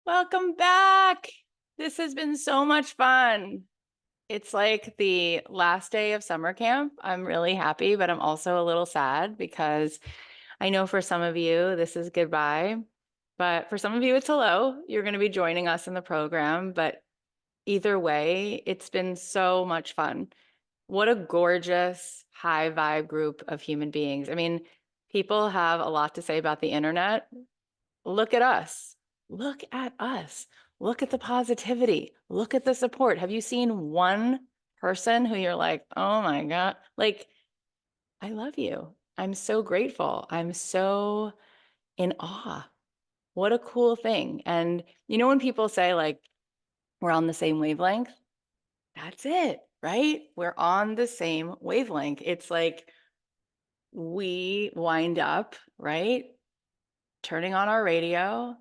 Welcome back. This has been so much fun. It's like the last day of summer camp. I'm really happy, but I'm also a little sad because I know for some of you, this is goodbye, but for some of you, it's hello. You're going to be joining us in the program, but either way, it's been so much fun. What a gorgeous, high vibe group of human beings. I mean, people have a lot to say about the internet. Look at us. Look at us. Look at the positivity. Look at the support. Have you seen one person who you're like, oh my God, like, I love you. I'm so grateful. I'm so in awe. What a cool thing. And you know, when people say, like, we're on the same wavelength, that's it, right? We're on the same wavelength. It's like we wind up, right? Turning on our radio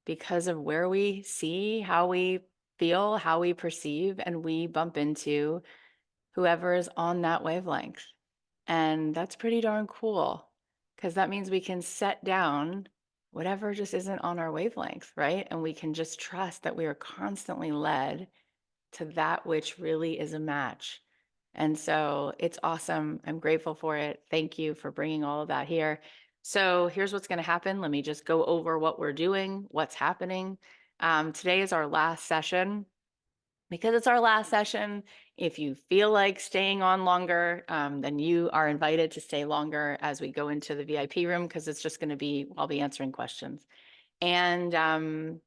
because of where we see, how we feel, how we perceive, and we bump into whoever is on that wavelength. And that's pretty darn cool because that means we can set down whatever just isn't on our wavelength, right? And we can just trust that we are constantly led to that which really is a match. And so it's awesome. I'm grateful for it. Thank you for bringing all of that here. So here's what's going to happen. Let me just go over what we're doing, what's happening. Today is our last session. Because it's our last session, if you feel like staying on longer, then you are invited to stay longer as we go into the VIP room because it's just going to be, I'll be answering questions. And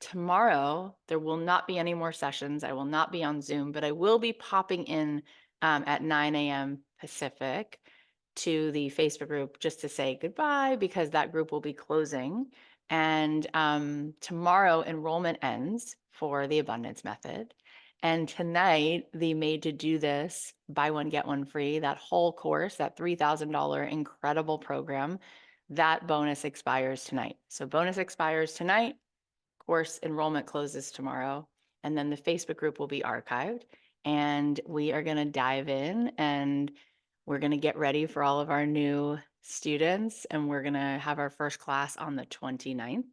tomorrow, there will not be any more sessions. I will not be on Zoom, but I will be popping in at 9 a.m. Pacific to the Facebook group just to say goodbye because that group will be closing. And tomorrow, enrollment ends for the Abundance Method. And tonight, the Made to Do This, buy one, get one free, that whole course, that $3,000 incredible program, that bonus expires tonight. So bonus expires tonight. Course enrollment closes tomorrow, and then the Facebook group will be archived, and we are going to dive in and we're going to get ready for all of our new students, and we're going to have our first class on the 29th.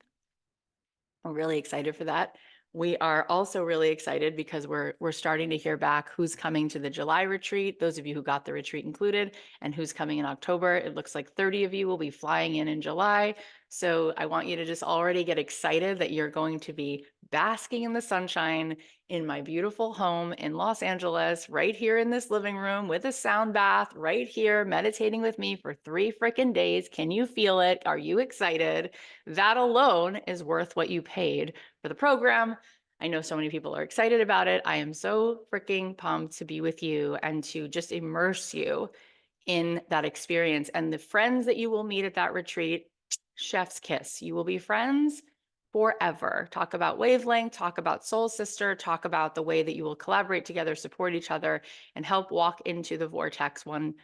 I'm really excited for that. We are also really excited because we're starting to hear back who's coming to the July retreat, those of you who got the retreat included, and who's coming in October. It looks like 30 of you will be flying in July. So I want you to just already get excited that you're going to be basking in the sunshine in my beautiful home in Los Angeles, right here in this living room with a sound bath, right here, meditating with me for 3 freaking days. Can you feel it? Are you excited? That alone is worth what you paid for the program. I know so many people are excited about it. I am so freaking pumped to be with you and to just immerse you in that experience. And the friends that you will meet at that retreat, chef's kiss. You will be friends forever. Talk about wavelength, talk about soul sister, talk about the way that you will collaborate together, support each other, and help walk into the vortex one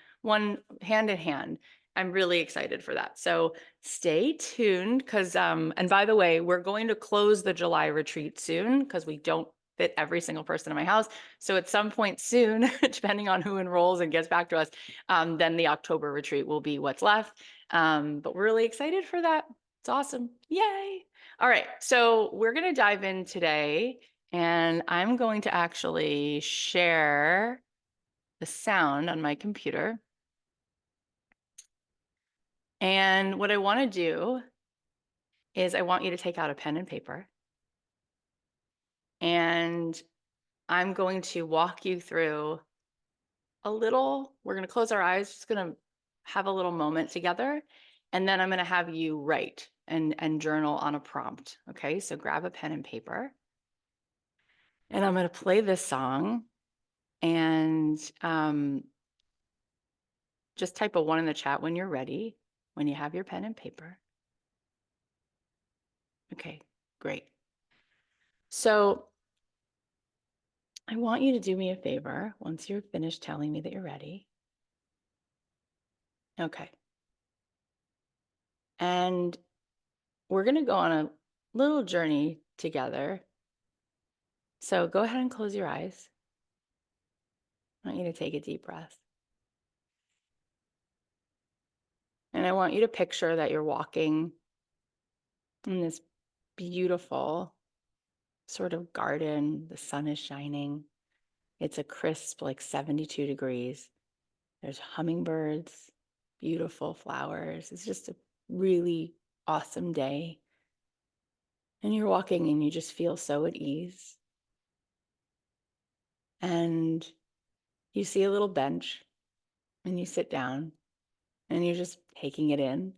hand in hand. I'm really excited for that. So stay tuned because, and by the way, we're going to close the July retreat soon because we don't fit every single person in my house. So at some point soon, depending on who enrolls and gets back to us, then the October retreat will be what's left. But we're really excited for that. It's awesome. Yay. All right. So we're going to dive in today, and I'm going to actually share the sound on my computer. And what I want to do is I want you to take out a pen and paper. And I'm going to walk you through we're going to close our eyes, just going to have a little moment together. And then I'm going to have you write and journal on a prompt. Okay, so grab a pen and paper. And I'm going to play this song and just type a 1 in the chat when you're ready, when you have your pen and paper. Okay, great. So I want you to do me a favor once you're finished telling me that you're ready. Okay. And we're going to go on a little journey together. So go ahead and close your eyes. I want you to take a deep breath. And I want you to picture that you're walking in this beautiful sort of garden. The sun is shining. It's a crisp, like 72 degrees. There's hummingbirds, beautiful flowers. It's just a really awesome day. And you're walking and you just feel so at ease. And you see a little bench and you sit down and you're just taking it in.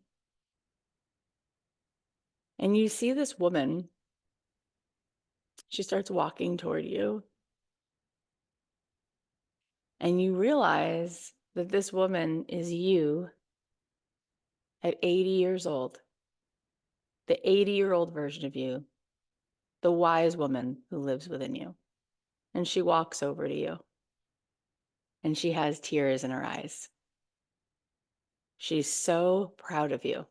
And you see this woman. She starts walking toward you. And you realize that this woman is you at 80 years old, the 80-year-old version of you, the wise woman who lives within you. And she walks over to you and she has tears in her eyes. She's so proud of you.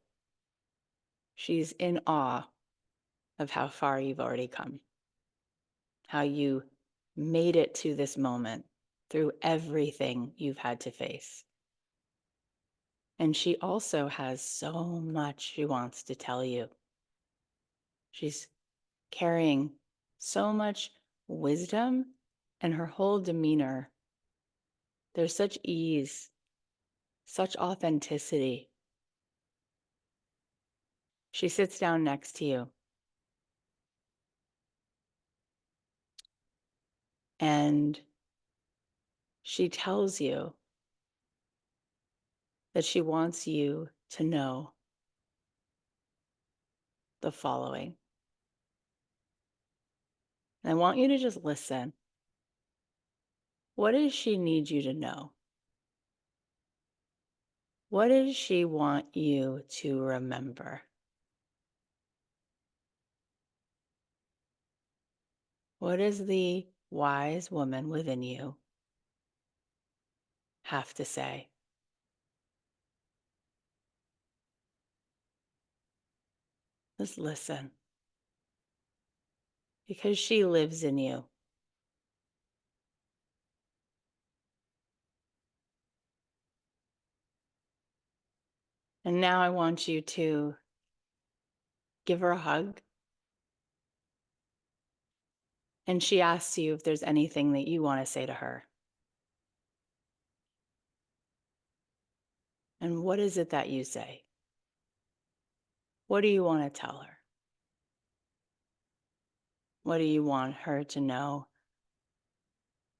She's in awe of how far you've already come, how you made it to this moment through everything you've had to face. And she also has so much she wants to tell you. She's carrying so much wisdom, and her whole demeanor. There's such ease, such authenticity. She sits down next to you. And she tells you that she wants you to know the following. And I want you to just listen. What does she need you to know? What does she want you to remember? What does the wise woman within you have to say? Just listen. Because she lives in you. And now I want you to give her a hug. And she asks you if there's anything that you want to say to her. And what is it that you say? What do you want to tell her? What do you want her to know?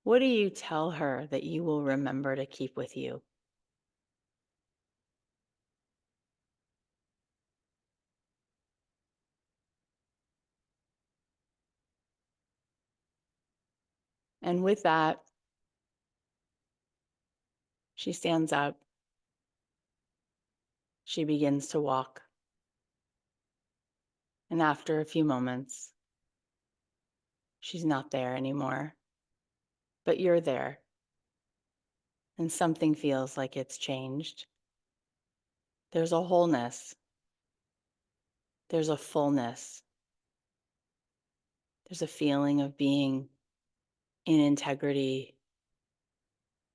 What do you tell her that you will remember to keep with you? And with that, she stands up. She begins to walk. And after a few moments, she's not there anymore. But you're there. And something feels like it's changed. There's a wholeness. There's a fullness. There's a feeling of being in integrity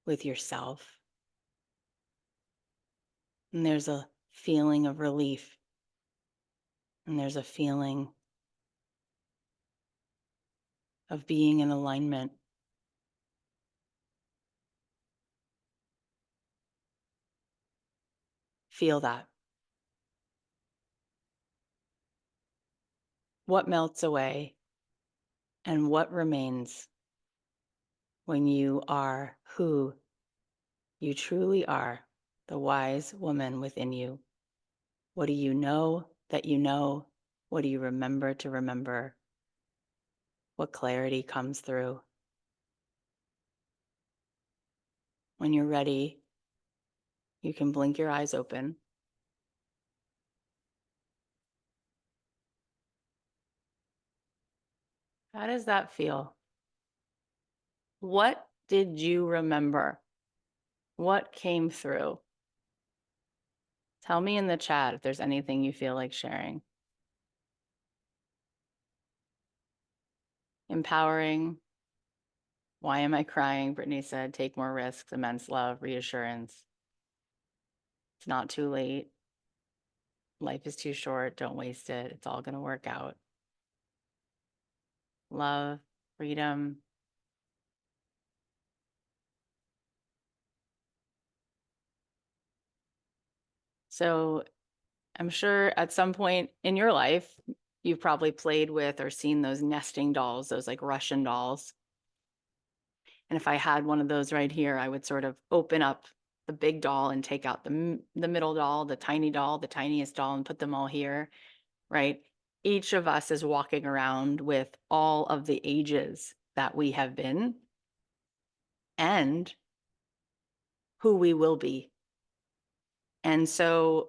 with yourself. And there's a feeling of relief. And there's a feeling of being in alignment. Feel that. What melts away and what remains when you are who you truly are, the wise woman within you? What do you know that you know? What do you remember to remember? What clarity comes through? When you're ready, you can blink your eyes open. How does that feel? What did you remember? What came through? Tell me in the chat if there's anything you feel like sharing. Empowering. Why am I crying? Brittany said, take more risks, immense love, reassurance. It's not too late. Life is too short. Don't waste it. It's all going to work out. love, freedom. So I'm sure at some point in your life, you've probably played with or seen those nesting dolls, those like Russian dolls. And if I had one of those right here, I would sort of open up the big doll and take out the middle doll, the tiniest doll, and put them all here, right? Each of us is walking around with all of the ages that we have been and who we will be. And so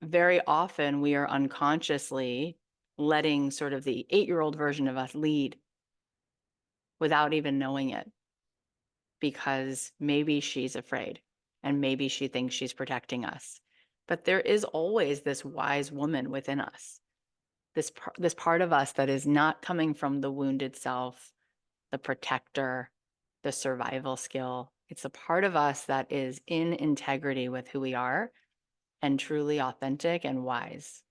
very often we are unconsciously letting sort of the 8-year-old version of us lead without even knowing it, because maybe she's afraid and maybe she thinks she's protecting us. But there is always this wise woman within us, this part of us that is not coming from the wounded self, the protector, the survival skill. It's a part of us that is in integrity with who we are and truly authentic and wise.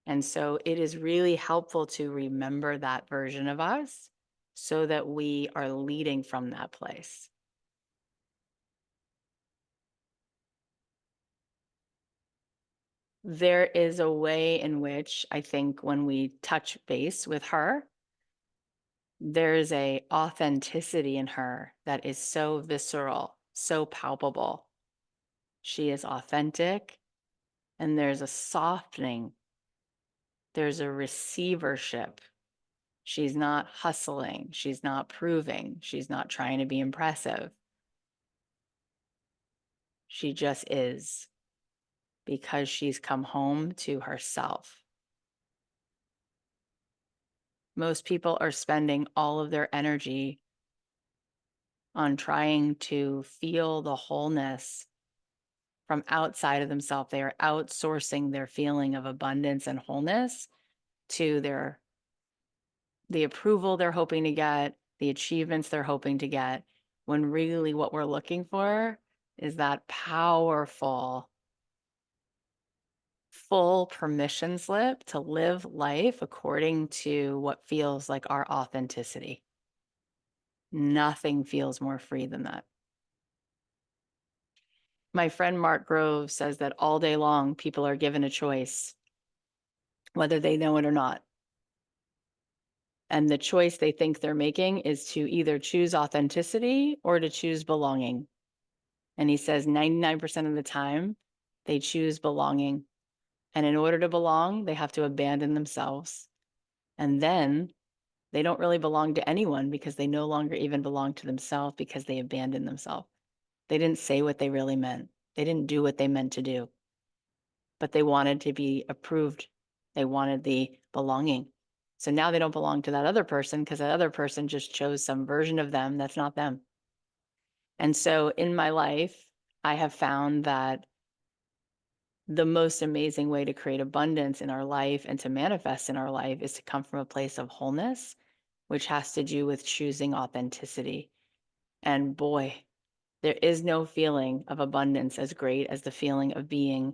And so it is really helpful to remember that version of us so that we are leading from that place. There is a way in which I think when we touch base with her, there's a authenticity in her that is so visceral, so palpable. She is authentic, and there's a softening. There's a receivership. She's not hustling. She's not proving. She's not trying to be impressive. She just is, because she's come home to herself. Most people are spending all of their energy on trying to feel the wholeness from outside of themselves. They are outsourcing their feeling of abundance and wholeness to the approval they're hoping to get, the achievements they're hoping to get, when really what we're looking for is that powerful, full permission slip to live life according to what feels like our authenticity. Nothing feels more free than that. My friend Mark Grove says that all day long, people are given a choice, whether they know it or not. And the choice they think they're making is to either choose authenticity or to choose belonging. And he says 99% of the time, they choose belonging. And in order to belong, they have to abandon themselves. And then they don't really belong to anyone because they no longer even belong to themselves because they abandoned themselves. They didn't say what they really meant. They didn't do what they meant to do, but they wanted to be approved. They wanted the belonging. So now they don't belong to that other person because that other person just chose some version of them that's not them. And so in my life, I have found that the most amazing way to create abundance in our life and to manifest in our life is to come from a place of wholeness, which has to do with choosing authenticity. And boy, there is no feeling of abundance as great as the feeling of being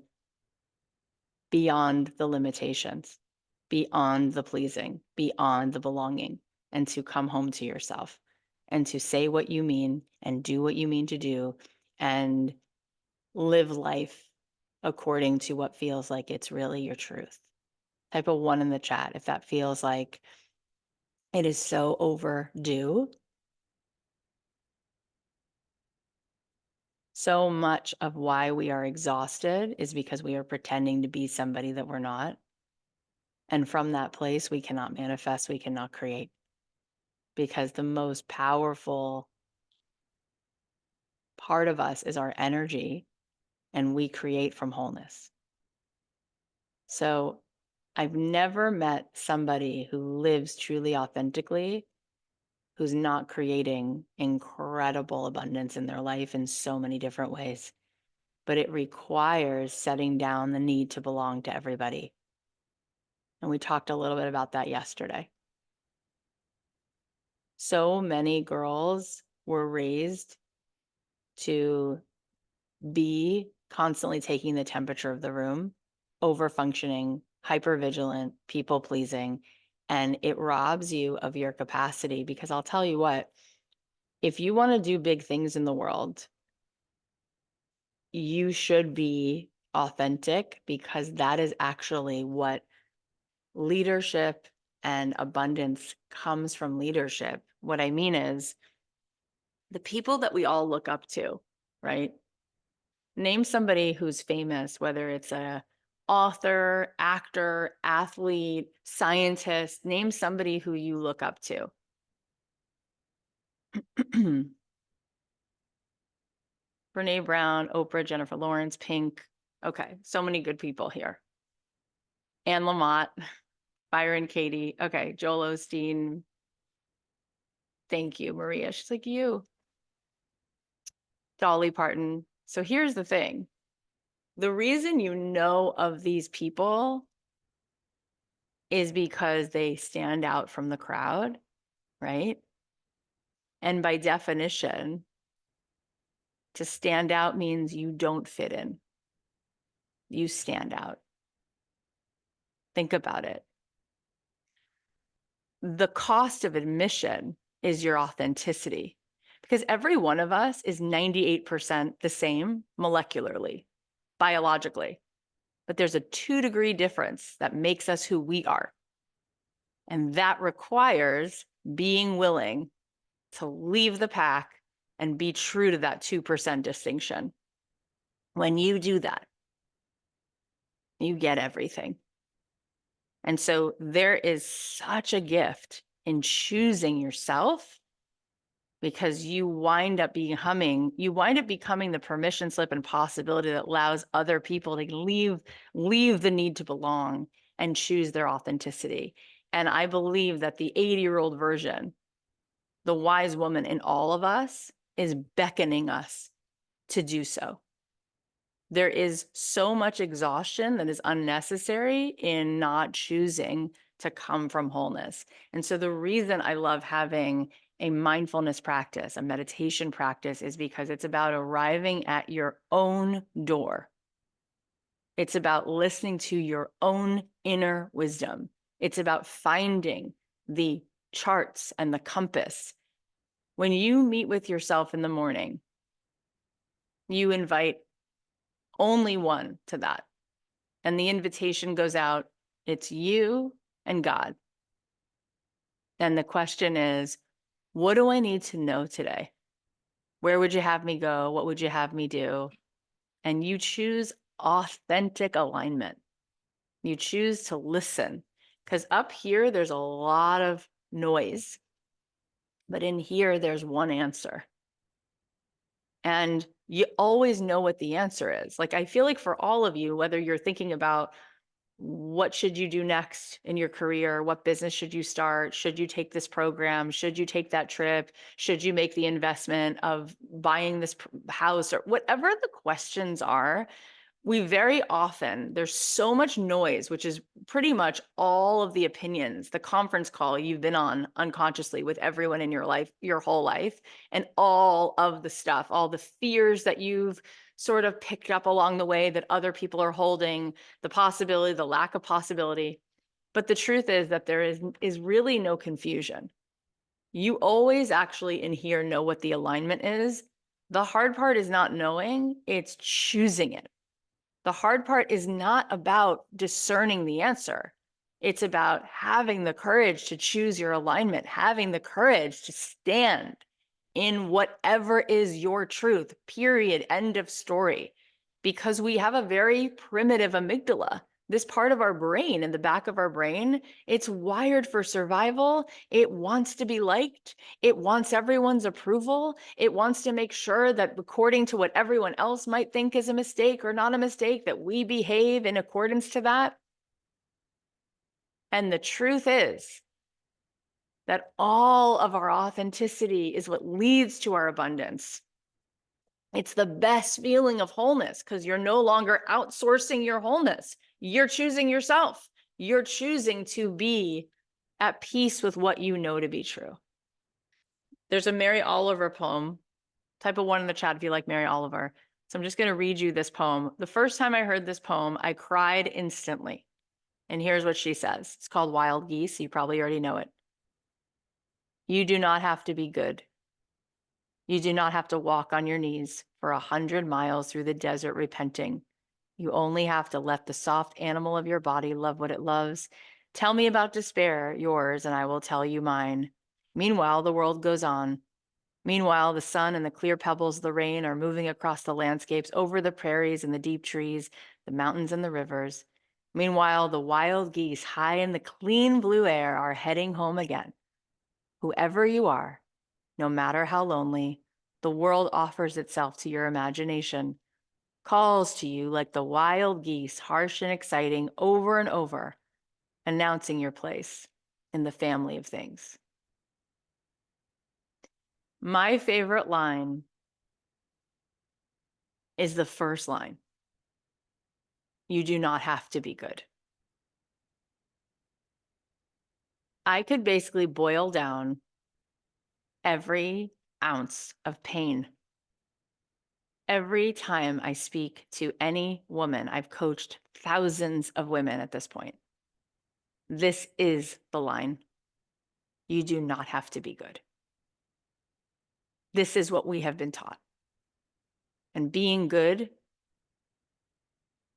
beyond the limitations, beyond the pleasing, beyond the belonging, and to come home to yourself and to say what you mean and do what you mean to do and live life according to what feels like it's really your truth. Type a 1 in the chat if that feels like it is so overdue. So much of why we are exhausted is because we are pretending to be somebody that we're not. And from that place, we cannot manifest, we cannot create. Because the most powerful part of us is our energy, and we create from wholeness. So I've never met somebody who lives truly authentically who's not creating incredible abundance in their life in so many different ways. But it requires setting down the need to belong to everybody. And we talked a little bit about that yesterday. So many girls were raised to be constantly taking the temperature of the room, over functioning, hyper vigilant, people pleasing, and it robs you of your capacity. Because I'll tell you what, if you want to do big things in the world, you should be authentic, because that is actually what leadership and abundance comes from. Leadership, what I mean is, the people that we all look up to, right? Name somebody who's famous, whether it's a author, actor, athlete, scientist. Name somebody who you look up to. Brene Brown, Oprah, Jennifer Lawrence, Pink. Okay, so many good people here. Anne Lamott, Byron Katie. Okay, Joel Osteen. Thank you, Maria. She's like, you. Dolly Parton. So here's the thing. The reason you know of these people is because they stand out from the crowd, right? And by definition, to stand out means you don't fit in. You stand out. Think about it. The cost of admission is your authenticity, because every one of us is 98% the same molecularly, biologically. But there's a 2-degree difference that makes us who we are. And that requires being willing to leave the pack and be true to that 2% distinction. When you do that, you get everything. And so there is such a gift in choosing yourself, because you wind up becoming the permission slip and possibility that allows other people to leave the need to belong and choose their authenticity. And I believe that the 80-year-old version, the wise woman in all of us, is beckoning us to do so. There is so much exhaustion that is unnecessary in not choosing to come from wholeness. And so the reason I love having a mindfulness practice, a meditation practice, is because it's about arriving at your own door. It's about listening to your own inner wisdom. It's about finding the charts and the compass. When you meet with yourself in the morning, you invite only one to that. And the invitation goes out, it's you and God. And the question is, what do I need to know today? Where would you have me go? What would you have me do? And you choose authentic alignment. You choose to listen, because up here, there's a lot of noise, but in here, there's one answer. And you always know what the answer is. Like, I feel like for all of you, whether you're thinking about what should you do next in your career, what business should you start, should you take this program, should you take that trip, should you make the investment of buying this house, or whatever the questions are, we very often, there's so much noise, which is pretty much all of the opinions, the conference call you've been on unconsciously with everyone in your life, your whole life, and all of the stuff, all the fears that you've sort of picked up along the way that other people are holding, the possibility, the lack of possibility. But the truth is that there is really no confusion. You always actually in here know what the alignment is. The hard part is not knowing, it's choosing it. The hard part is not about discerning the answer. It's about having the courage to choose your alignment, having the courage to stand in whatever is your truth, period, end of story. Because we have a very primitive amygdala. This part of our brain, in the back of our brain, it's wired for survival. It wants to be liked. It wants everyone's approval. It wants to make sure that according to what everyone else might think is a mistake or not a mistake, that we behave in accordance to that. And the truth is that all of our authenticity is what leads to our abundance. It's the best feeling of wholeness, because you're no longer outsourcing your wholeness. You're choosing yourself. You're choosing to be at peace with what you know to be true. There's a Mary Oliver poem. Type a 1 in the chat if you like Mary Oliver. So I'm just going to read you this poem. The first time I heard this poem, I cried instantly. And here's what she says. It's called Wild Geese. You probably already know it. You do not have to be good. You do not have to walk on your knees for 100 miles through the desert repenting. You only have to let the soft animal of your body love what it loves. Tell me about despair, yours, and I will tell you mine. Meanwhile, the world goes on. Meanwhile, the sun and the clear pebbles of the rain are moving across the landscapes, over the prairies and the deep trees, the mountains and the rivers. Meanwhile, the wild geese high in the clean blue air are heading home again. Whoever you are, no matter how lonely, the world offers itself to your imagination, calls to you like the wild geese, harsh and exciting, over and over, announcing your place in the family of things. My favorite line is the first line. You do not have to be good. I could basically boil down every ounce of pain. Every time I speak to any woman, I've coached thousands of women at this point. This is the line. You do not have to be good. This is what we have been taught. And being good,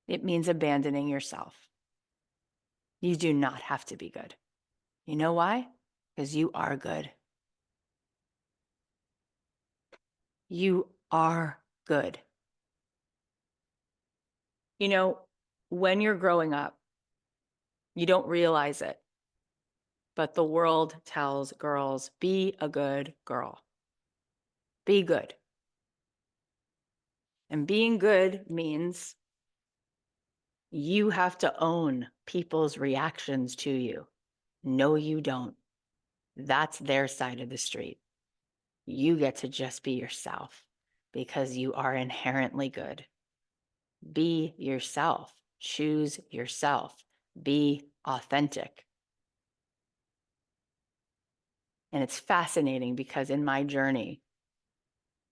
it means abandoning yourself. You do not have to be good. You know why? Because you are good. You are good. You know, when you're growing up, you don't realize it, but the world tells girls, be a good girl. Be good. And being good means you have to own people's reactions to you. No, you don't. That's their side of the street. You get to just be yourself because you are inherently good. Be yourself. Choose yourself. Be authentic. And it's fascinating because in my journey,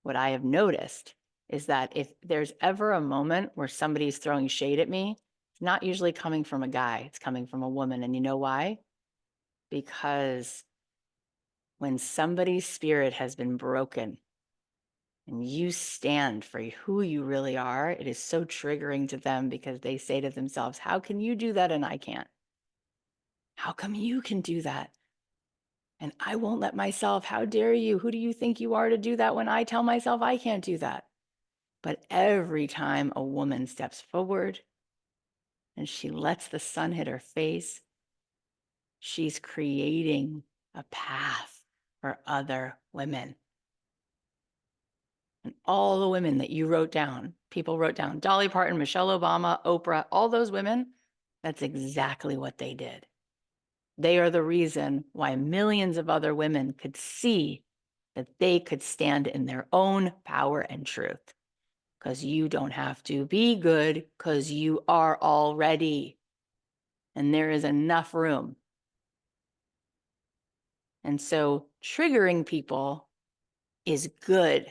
what I have noticed is that if there's ever a moment where somebody's throwing shade at me, it's not usually coming from a guy, it's coming from a woman. And you know why? Because when somebody's spirit has been broken and you stand for who you really are, it is so triggering to them because they say to themselves, how can you do that and I can't? How come you can do that? And I won't let myself, how dare you? Who do you think you are to do that when I tell myself I can't do that? But every time a woman steps forward and she lets the sun hit her face, she's creating a path for other women. And all the women that you wrote down, people wrote down, Dolly Parton, Michelle Obama, Oprah, all those women, that's exactly what they did. They are the reason why millions of other women could see that they could stand in their own power and truth. Because you don't have to be good because you are already. And there is enough room. And so triggering people is good.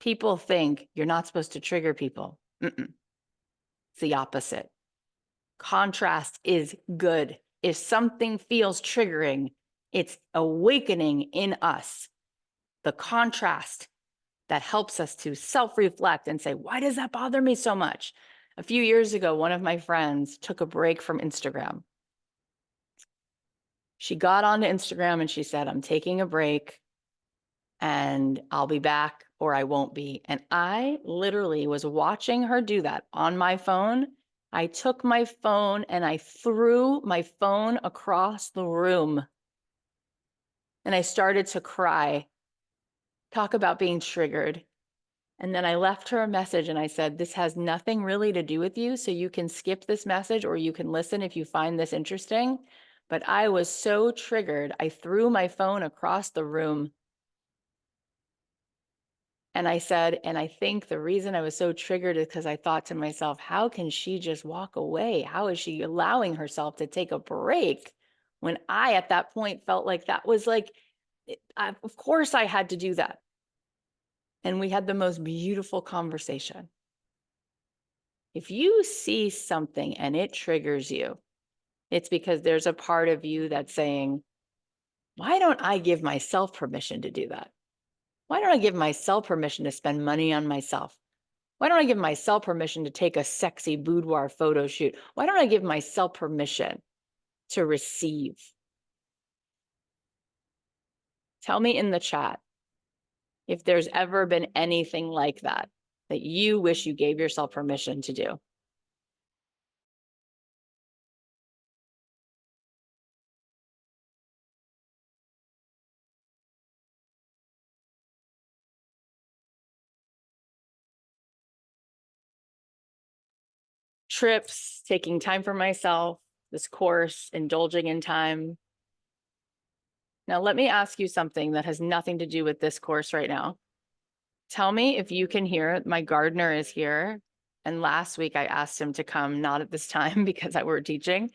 People think you're not supposed to trigger people. It's the opposite. Contrast is good. If something feels triggering, it's awakening in us the contrast that helps us to self-reflect and say, why does that bother me so much? A few years ago, one of my friends took a break from Instagram. She got onto Instagram and she said, I'm taking a break and I'll be back or I won't be. And I literally was watching her do that on my phone. I took my phone and I threw my phone across the room and I started to cry. Talk about being triggered. And then I left her a message and I said, this has nothing really to do with you. So you can skip this message or you can listen if you find this interesting. But I was so triggered. I threw my phone across the room. And I said, and I think the reason I was so triggered is because I thought to myself, how can she just walk away? How is she allowing herself to take a break when I, at that point, felt like that was like, of course I had to do that. And we had the most beautiful conversation. If you see something and it triggers you, it's because there's a part of you that's saying, why don't I give myself permission to do that? Why don't I give myself permission to spend money on myself? Why don't I give myself permission to take a sexy boudoir photo shoot? Why don't I give myself permission to receive? Tell me in the chat if there's ever been anything like that that you wish you gave yourself permission to do. Trips, taking time for myself, this course, indulging in time. Now, let me ask you something that has nothing to do with this course right now. Tell me if you can hear, my gardener is here. And last week I asked him to come, not at this time because I were teaching,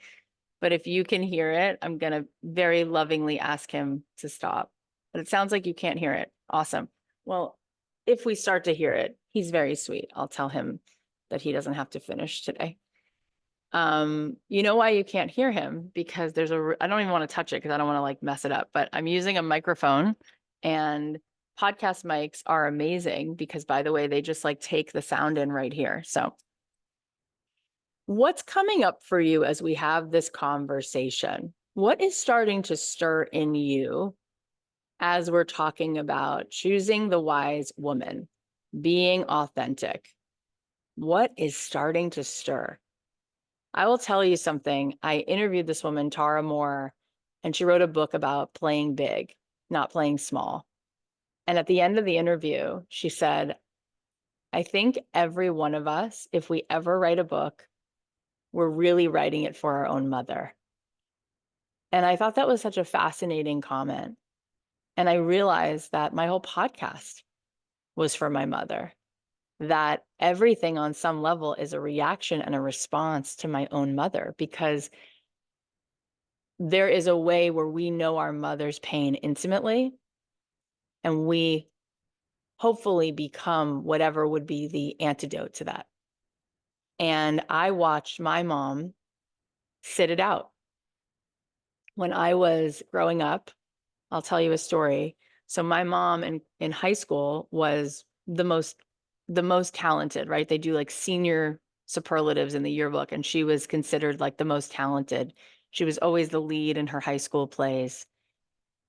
but if you can hear it, I'm going to very lovingly ask him to stop. But it sounds like you can't hear it. Awesome. Well, if we start to hear it, he's very sweet. I'll tell him that he doesn't have to finish today. You know why you can't hear him? Because there's I don't even want to touch it because I don't want to like mess it up, but I'm using a microphone, and podcast mics are amazing because, by the way, they just like take the sound in right here. So what's coming up for you as we have this conversation? What is starting to stir in you as we're talking about choosing the wise woman, being authentic? What is starting to stir? I will tell you something. I interviewed this woman, Tara Moore, and she wrote a book about playing big, not playing small. And at the end of the interview, she said, I think every one of us, if we ever write a book, we're really writing it for our own mother. And I thought that was such a fascinating comment. And I realized that my whole podcast was for my mother, that everything on some level is a reaction and a response to my own mother, because there is a way where we know our mother's pain intimately, and we hopefully become whatever would be the antidote to that. And I watched my mom sit it out. When I was growing up, I'll tell you a story. So my mom in high school was the most talented, right? They do like senior superlatives in the yearbook, and she was considered like the most talented. She was always the lead in her high school plays.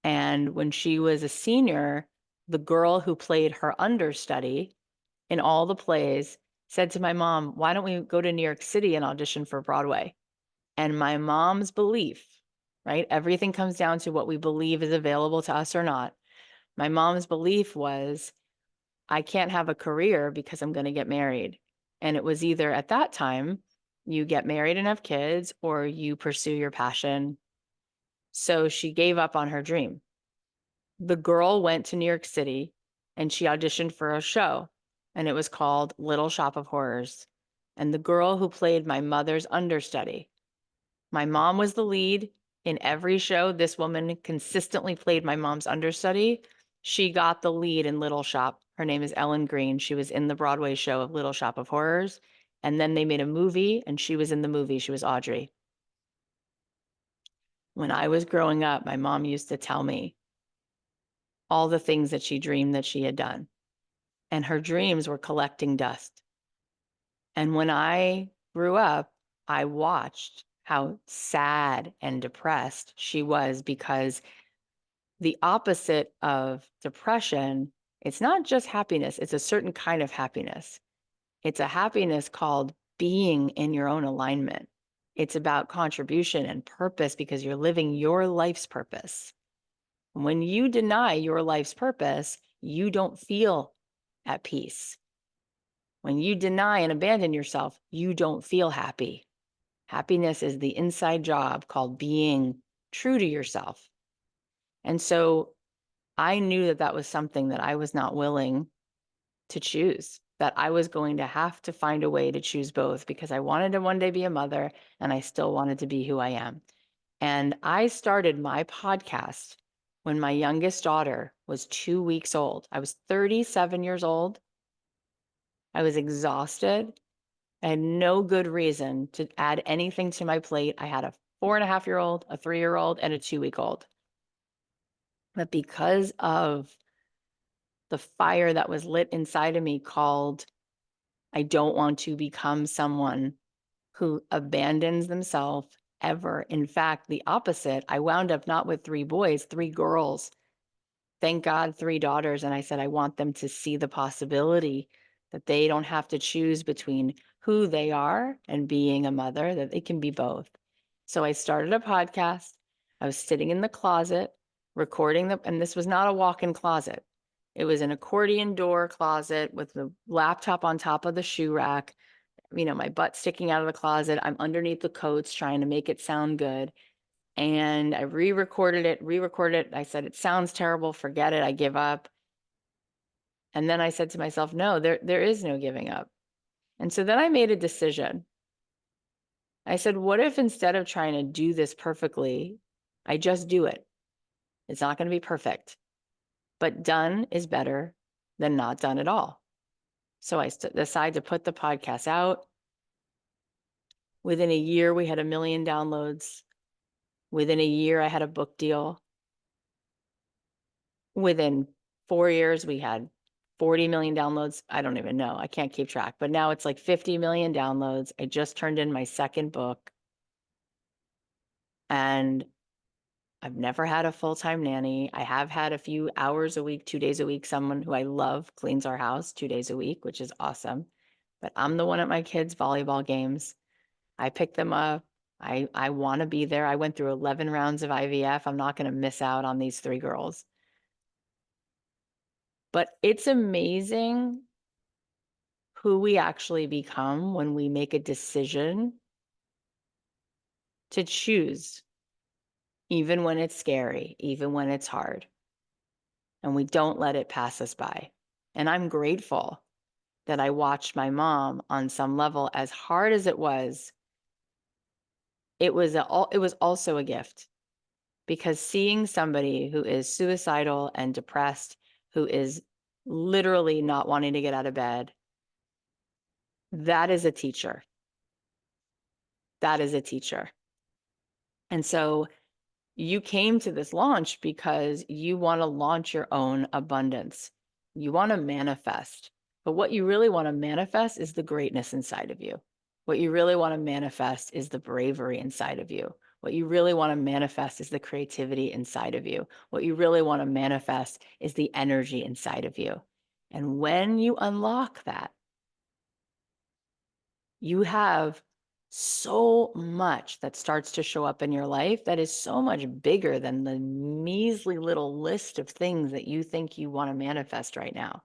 And when she was a senior, the girl who played her understudy in all the plays said to my mom, why don't we go to New York City and audition for Broadway? And my mom's belief, right? Everything comes down to what we believe is available to us or not. My mom's belief was, I can't have a career because I'm going to get married. And it was either at that time, you get married and have kids, or you pursue your passion. So she gave up on her dream. The girl went to New York City and she auditioned for a show, and it was called Little Shop of Horrors. And the girl who played my mother's understudy, my mom was the lead in every show. This woman consistently played my mom's understudy. She got the lead in Little Shop. Her name is Ellen Green. She was in the Broadway show of Little Shop of Horrors. And then they made a movie, and she was in the movie. She was Audrey. When I was growing up, my mom used to tell me all the things that she dreamed that she had done. And her dreams were collecting dust. And when I grew up, I watched how sad and depressed she was, because the opposite of depression, it's not just happiness, it's a certain kind of happiness. It's a happiness called being in your own alignment. It's about contribution and purpose because you're living your life's purpose. When you deny your life's purpose, you don't feel at peace. When you deny and abandon yourself, you don't feel happy. Happiness is the inside job called being true to yourself. And so I knew that that was something that I was not willing to choose, that I was going to have to find a way to choose both, because I wanted to one day be a mother and I still wanted to be who I am. And I started my podcast when my youngest daughter was 2 weeks old. I was 37 years old. I was exhausted. I had no good reason to add anything to my plate. I had a 4.5-year-old, a 3-year-old, and a 2-week-old. But because of the fire that was lit inside of me called, I don't want to become someone who abandons themselves ever. In fact, the opposite. I wound up not with 3 boys, 3 girls. Thank God, 3 daughters. And I said, I want them to see the possibility that they don't have to choose between who they are and being a mother, that they can be both. So I started a podcast. I was sitting in the closet recording and this was not a walk-in closet. It was an accordion door closet with the laptop on top of the shoe rack, my butt sticking out of the closet. I'm underneath the coats trying to make it sound good. And I re-recorded it. I said, it sounds terrible. Forget it. I give up. And then I said to myself, no, there is no giving up. And so then I made a decision. I said, what if instead of trying to do this perfectly, I just do it? It's not going to be perfect, but done is better than not done at all. So I decided to put the podcast out. Within a year, we had 1 million downloads. Within a year, I had a book deal. Within 4 years, we had 40 million downloads. I don't even know. I can't keep track, but now it's like 50 million downloads. I just turned in my 2nd book. And I've never had a full-time nanny. I have had a few hours a week, 2 days a week. Someone who I love cleans our house 2 days a week, which is awesome. But I'm the one at my kids' volleyball games. I pick them up. I want to be there. I went through 11 rounds of IVF. I'm not going to miss out on these 3 girls. But it's amazing who we actually become when we make a decision to choose, even when it's scary, even when it's hard, and we don't let it pass us by. And I'm grateful that I watched my mom on some level, as hard as it was also a gift, because seeing somebody who is suicidal and depressed, who is literally not wanting to get out of bed, that is a teacher. That is a teacher. And so you came to this launch because you want to launch your own abundance. You want to manifest. But what you really want to manifest is the greatness inside of you. What you really want to manifest is the bravery inside of you. What you really want to manifest is the creativity inside of you. What you really want to manifest is the energy inside of you. And when you unlock that, you have so much that starts to show up in your life that is so much bigger than the measly little list of things that you think you want to manifest right now.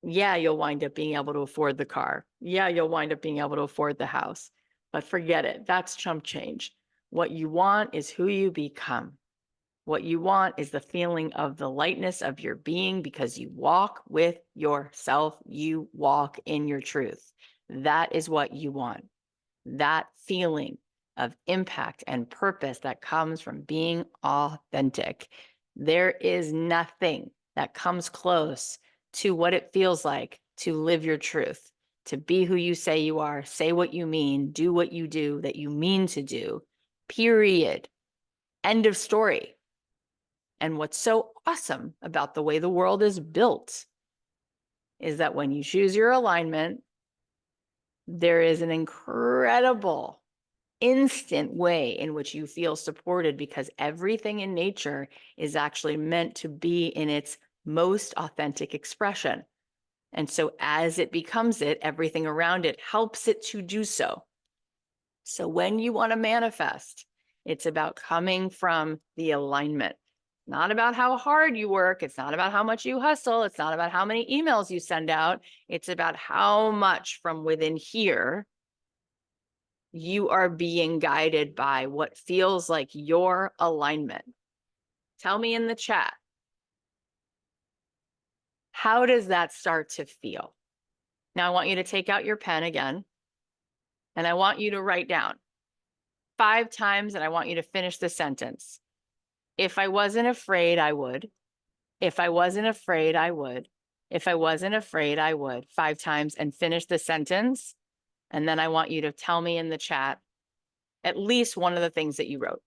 Yeah, you'll wind up being able to afford the car. Yeah, you'll wind up being able to afford the house. But forget it. That's chump change. What you want is who you become. What you want is the feeling of the lightness of your being, because you walk with yourself. You walk in your truth. That is what you want. That feeling of impact and purpose that comes from being authentic. There is nothing that comes close to what it feels like to live your truth, to be who you say you are, say what you mean, do what you do that you mean to do, period. End of story. And what's so awesome about the way the world is built is that when you choose your alignment, there is an incredible instant way in which you feel supported, because everything in nature is actually meant to be in its most authentic expression. And so as it becomes it, everything around it helps it to do so. So when you want to manifest, it's about coming from the alignment. Not about how hard you work. It's not about how much you hustle. It's not about how many emails you send out. It's about how much from within here you are being guided by what feels like your alignment. Tell me in the chat, how does that start to feel? Now I want you to take out your pen again, and I want you to write down 5 times, and I want you to finish the sentence. If I wasn't afraid, I would. If I wasn't afraid, I would. If I wasn't afraid, I would 5 times and finish the sentence. And then I want you to tell me in the chat at least one of the things that you wrote.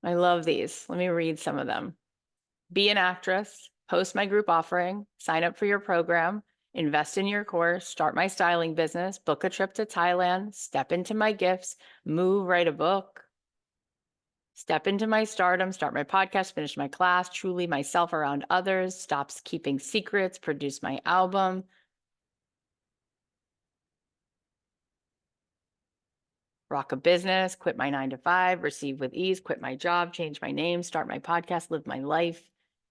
I love these. Let me read some of them. Be an actress, post my group offering, sign up for your program, invest in your course, start my styling business, book a trip to Thailand, step into my gifts, move, write a book, step into my stardom, start my podcast, finish my class, truly myself around others, stops keeping secrets, produce my album. Rock a business, quit my 9 to 5, receive with ease, quit my job, change my name, start my podcast, live my life,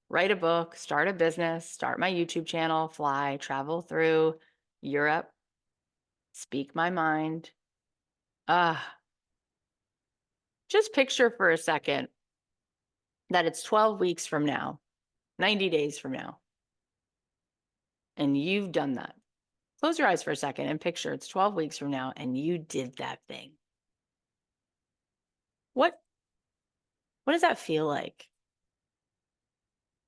write a book, start a business, start my YouTube channel, fly, travel through Europe, speak my mind. Just picture for a second that it's 12 weeks from now, 90 days from now, and you've done that. Close your eyes for a second and picture it's 12 weeks from now and you did that thing. What does that feel like?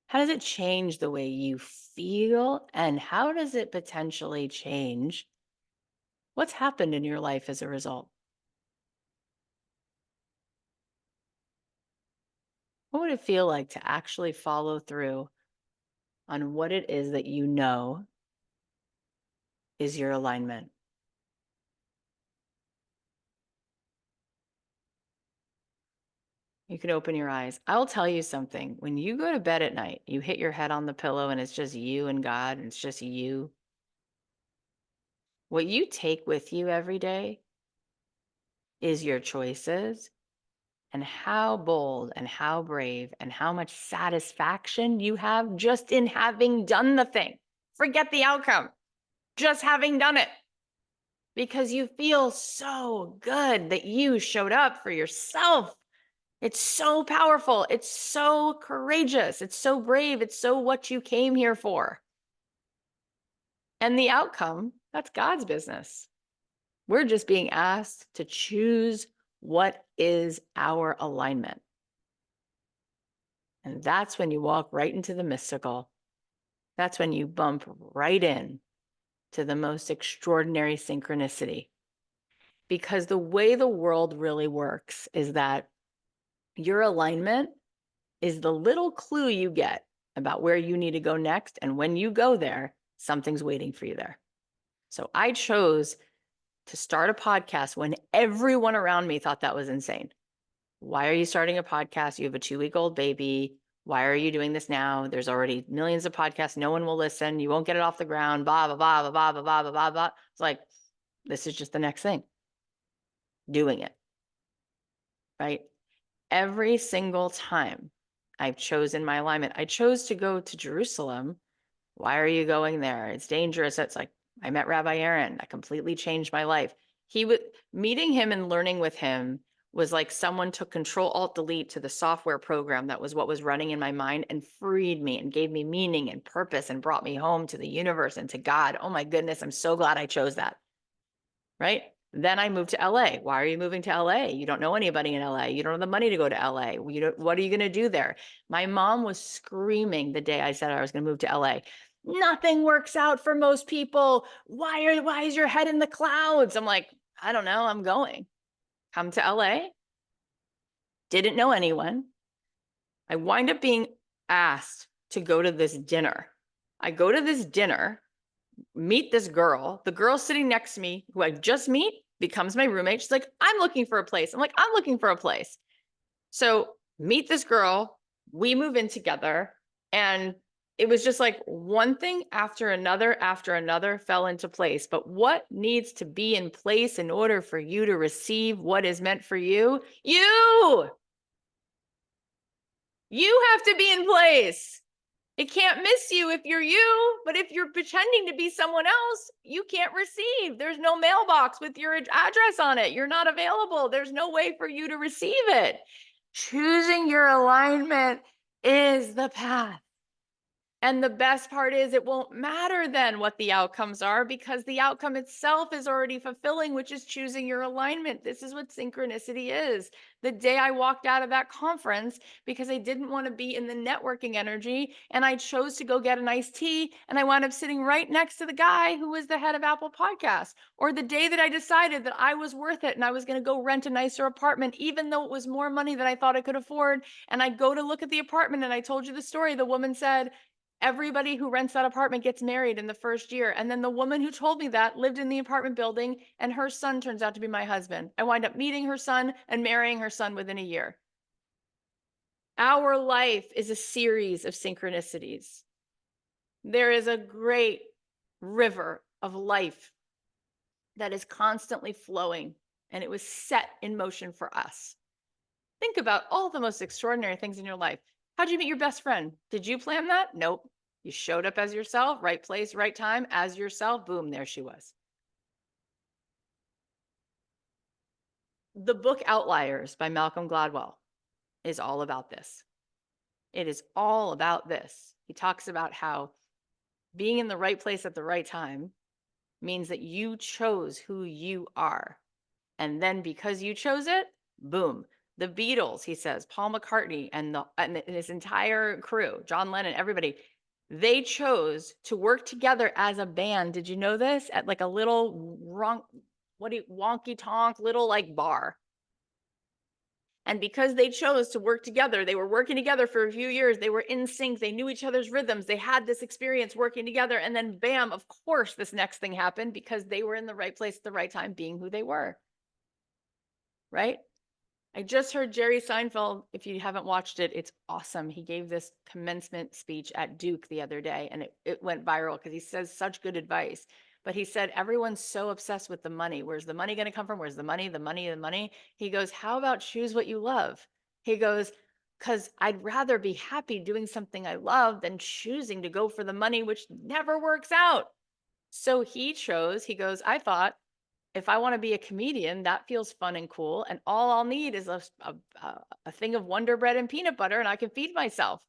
How does it change the way you feel? And how does it potentially change what's happened in your life as a result? What would it feel like to actually follow through on what it is that you know is your alignment? You can open your eyes. I'll tell you something. When you go to bed at night, you hit your head on the pillow and it's just you and God, and it's just you. What you take with you every day is your choices and how bold and how brave and how much satisfaction you have just in having done the thing. Forget the outcome, just having done it. Because you feel so good that you showed up for yourself. It's so powerful. It's so courageous. It's so brave. It's so what you came here for. And the outcome, that's God's business. We're just being asked to choose what is our alignment. And that's when you walk right into the mystical. That's when you bump right in to the most extraordinary synchronicity. Because the way the world really works is that your alignment is the little clue you get about where you need to go next. And when you go there, something's waiting for you there. So I chose to start a podcast when everyone around me thought that was insane. Why are you starting a podcast? You have a 2-week-old baby. Why are you doing this now? There's already millions of podcasts. No one will listen. You won't get it off the ground. Blah, blah, blah, blah, blah, blah, blah, blah, blah. It's like, this is just the next thing. Doing it. Right? Every single time I've chosen my alignment, I chose to go to Jerusalem. Why are you going there? It's dangerous. It's like, I met Rabbi Aaron. That completely changed my life. Meeting him and learning with him was like someone took Control-Alt-Delete to the software program that was what was running in my mind and freed me and gave me meaning and purpose and brought me home to the universe and to God. Oh my goodness, I'm so glad I chose that. Right? Then I moved to LA. Why are you moving to LA? You don't know anybody in LA. You don't have the money to go to LA. What are you going to do there? My mom was screaming the day I said I was going to move to LA. Nothing works out for most people. Why is your head in the clouds? I'm like, I don't know. I'm going. Come to LA. Didn't know anyone. I wind up being asked to go to this dinner. I go to this dinner, meet this girl. The girl sitting next to me, who I just meet, becomes my roommate. She's like, I'm looking for a place. I'm like, I'm looking for a place. So meet this girl. We move in together. And it was just like one thing after another fell into place. But what needs to be in place in order for you to receive what is meant for you? You have to be in place. It can't miss you if you're you, but if you're pretending to be someone else, you can't receive. There's no mailbox with your address on it. You're not available. There's no way for you to receive it. Choosing your alignment is the path. And the best part is it won't matter then what the outcomes are because the outcome itself is already fulfilling, which is choosing your alignment. This is what synchronicity is. The day I walked out of that conference because I didn't want to be in the networking energy and I chose to go get an iced tea and I wound up sitting right next to the guy who was the head of Apple Podcasts. Or the day that I decided that I was worth it and I was going to go rent a nicer apartment, even though it was more money than I thought I could afford. And I go to look at the apartment and I told you the story. The woman said, everybody who rents that apartment gets married in the first year. And then the woman who told me that lived in the apartment building, and her son turns out to be my husband. I wind up meeting her son and marrying her son within a year. Our life is a series of synchronicities. There is a great river of life that is constantly flowing, and it was set in motion for us. Think about all the most extraordinary things in your life. How'd you meet your best friend? Did you plan that? Nope. You showed up as yourself, right place, right time, as yourself. Boom, there she was. The book Outliers by Malcolm Gladwell is all about this. It is all about this. He talks about how being in the right place at the right time means that you chose who you are. And then because you chose it, boom. The Beatles, he says, Paul McCartney and his entire crew, John Lennon, everybody, they chose to work together as a band. Did you know this? At like a little wonky tonk little like bar. And because they chose to work together, they were working together for a few years. They were in sync. They knew each other's rhythms. They had this experience working together. And then, bam, of course, this next thing happened because they were in the right place at the right time, being who they were. Right? I just heard Jerry Seinfeld. If you haven't watched it, it's awesome. He gave this commencement speech at Duke the other day, and it went viral because he says such good advice. But he said, everyone's so obsessed with the money. Where's the money going to come from? Where's the money, the money, the money? He goes, how about choose what you love? He goes, because I'd rather be happy doing something I love than choosing to go for the money, which never works out. So he chose, he goes, I thought, if I want to be a comedian, that feels fun and cool. And all I'll need is a thing of Wonder Bread and peanut butter, and I can feed myself.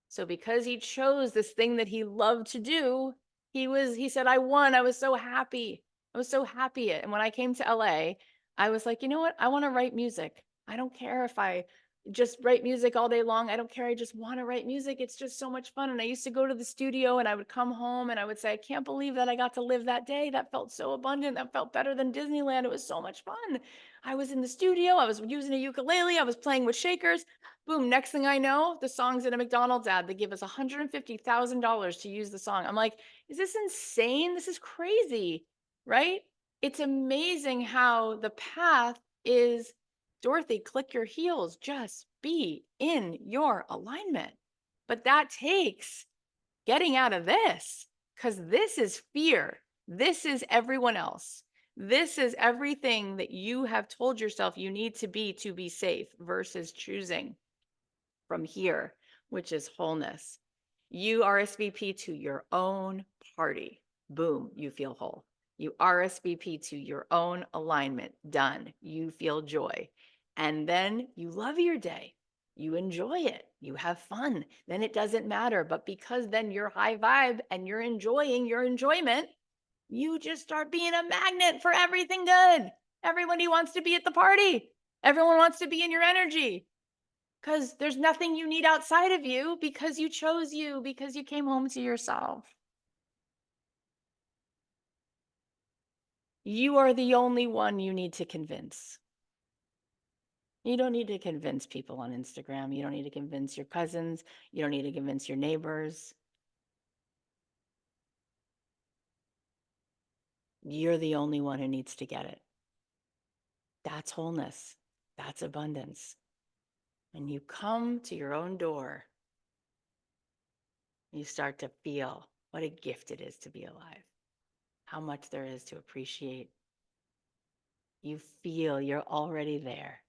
So because he chose this thing that he loved to do, he said, I won. I was so happy. I was so happy. And when I came to LA, I was like, you know what? I want to write music. I don't care if I just write music all day long. I don't care. I just want to write music. It's just so much fun. And I used to go to the studio and I would come home and I would say, I can't believe that I got to live that day. That felt so abundant. That felt better than Disneyland. It was so much fun. I was in the studio. I was using a ukulele. I was playing with shakers. Boom. Next thing I know, the song's in a McDonald's ad. They give us $150,000 to use the song. I'm like, is this insane? This is crazy, right? It's amazing how the path is, Dorothy, click your heels, just be in your alignment. But that takes getting out of this, because this is fear. This is everyone else. This is everything that you have told yourself you need to be safe versus choosing from here, which is wholeness. You RSVP to your own party. Boom, you feel whole. You RSVP to your own alignment. Done. You feel joy. And then you love your day. You enjoy it. You have fun. Then it doesn't matter. But because then you're high vibe and you're enjoying your enjoyment, you just start being a magnet for everything good. Everybody wants to be at the party. Everyone wants to be in your energy. Because there's nothing you need outside of you because you chose you, because you came home to yourself. You are the only one you need to convince. You don't need to convince people on Instagram. You don't need to convince your cousins. You don't need to convince your neighbors. You're the only one who needs to get it. That's wholeness. That's abundance. When you come to your own door, you start to feel what a gift it is to be alive, how much there is to appreciate. You feel you're already there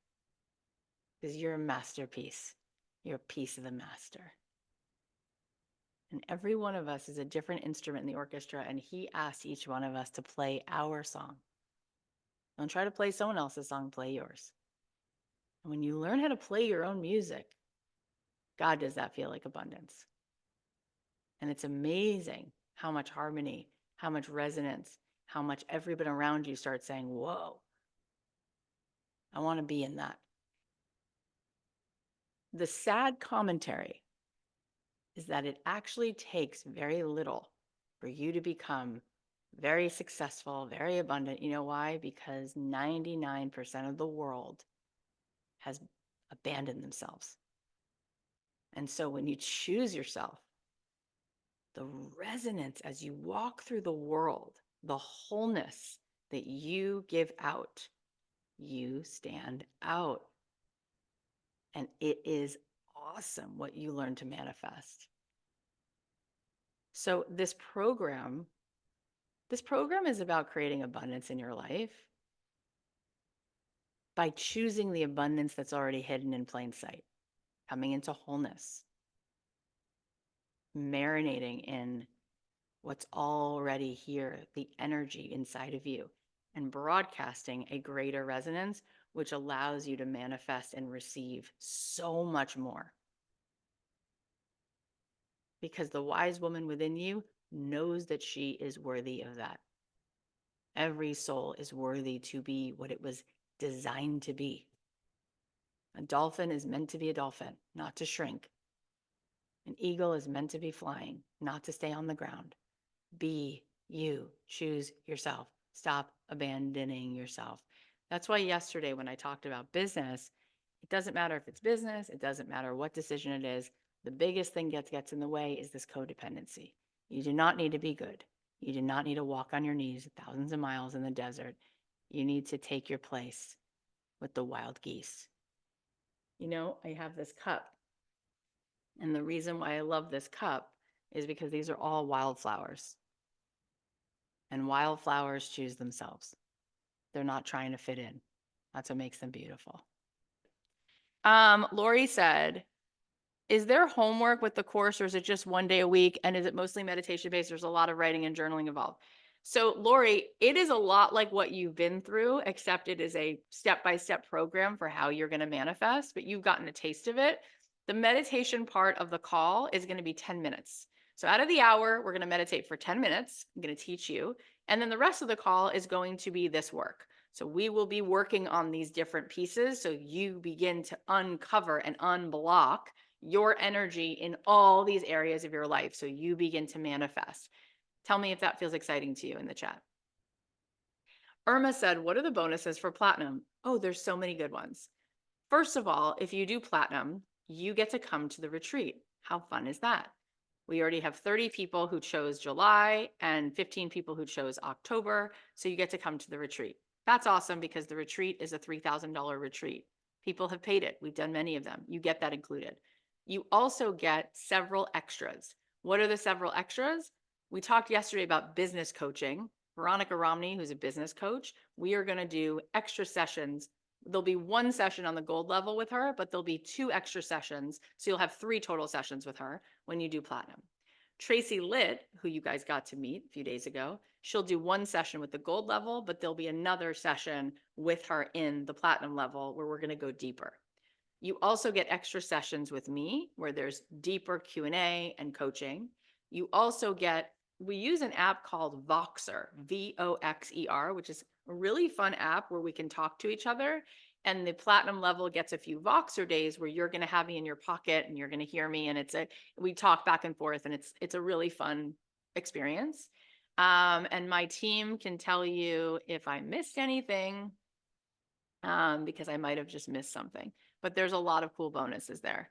because you're a masterpiece. You're a piece of the master. And every one of us is a different instrument in the orchestra, and he asks each one of us to play our song. Don't try to play someone else's song, play yours. And when you learn how to play your own music, God, does that feel like abundance? And it's amazing how much harmony, how much resonance, how much everyone around you starts saying, whoa, I want to be in that. The sad commentary is that it actually takes very little for you to become very successful, very abundant. You know why? Because 99% of the world has abandoned themselves. And so when you choose yourself, the resonance as you walk through the world, the wholeness that you give out, you stand out. And it is awesome what you learn to manifest. So this program is about creating abundance in your life by choosing the abundance that's already hidden in plain sight, coming into wholeness, marinating in what's already here, the energy inside of you, and broadcasting a greater resonance, which allows you to manifest and receive so much more. Because the wise woman within you knows that she is worthy of that. Every soul is worthy to be what it was designed to be. A dolphin is meant to be a dolphin, not to shrink. An eagle is meant to be flying, not to stay on the ground. Be you. Choose yourself. Stop abandoning yourself. That's why yesterday when I talked about business, it doesn't matter if it's business, it doesn't matter what decision it is. The biggest thing that gets in the way is this codependency. You do not need to be good. You do not need to walk on your knees thousands of miles in the desert. You need to take your place with the wild geese. You know, I have this cup. And the reason why I love this cup is because these are all wildflowers. And wildflowers choose themselves. They're not trying to fit in. That's what makes them beautiful. Lori said, is there homework with the course or is it just one day a week? And is it mostly meditation based? There's a lot of writing and journaling involved. So Lori, it is a lot like what you've been through, except it is a step-by-step program for how you're going to manifest, but you've gotten a taste of it. The meditation part of the call is going to be 10 minutes. So out of the hour, we're going to meditate for 10 minutes. I'm going to teach you. And then the rest of the call is going to be this work. So we will be working on these different pieces. So you begin to uncover and unblock your energy in all these areas of your life. So you begin to manifest. Tell me if that feels exciting to you in the chat. Irma said, what are the bonuses for platinum? Oh, there's so many good ones. First of all, if you do platinum, you get to come to the retreat. How fun is that? We already have 30 people who chose July and 15 people who chose October. So you get to come to the retreat. That's awesome because the retreat is a $3,000 retreat. People have paid it. We've done many of them. You get that included. You also get several extras. What are the several extras? We talked yesterday about business coaching. Veronica Romney, who's a business coach, we are going to do extra sessions. There'll be one session on the gold level with her, but there'll be 2 extra sessions. So you'll have 3 total sessions with her when you do platinum. Tracy Litt, who you guys got to meet a few days ago, she'll do 1 session with the gold level, but there'll be another session with her in the platinum level where we're going to go deeper. You also get extra sessions with me where there's deeper Q&A and coaching. You also get, we use an app called Voxer, Voxer, which is a really fun app where we can talk to each other. And the platinum level gets a few Voxer days where you're going to have me in your pocket and you're going to hear me. And we talk back and forth and it's a really fun experience. And my team can tell you if I missed anything, because I might have just missed something. But there's a lot of cool bonuses there.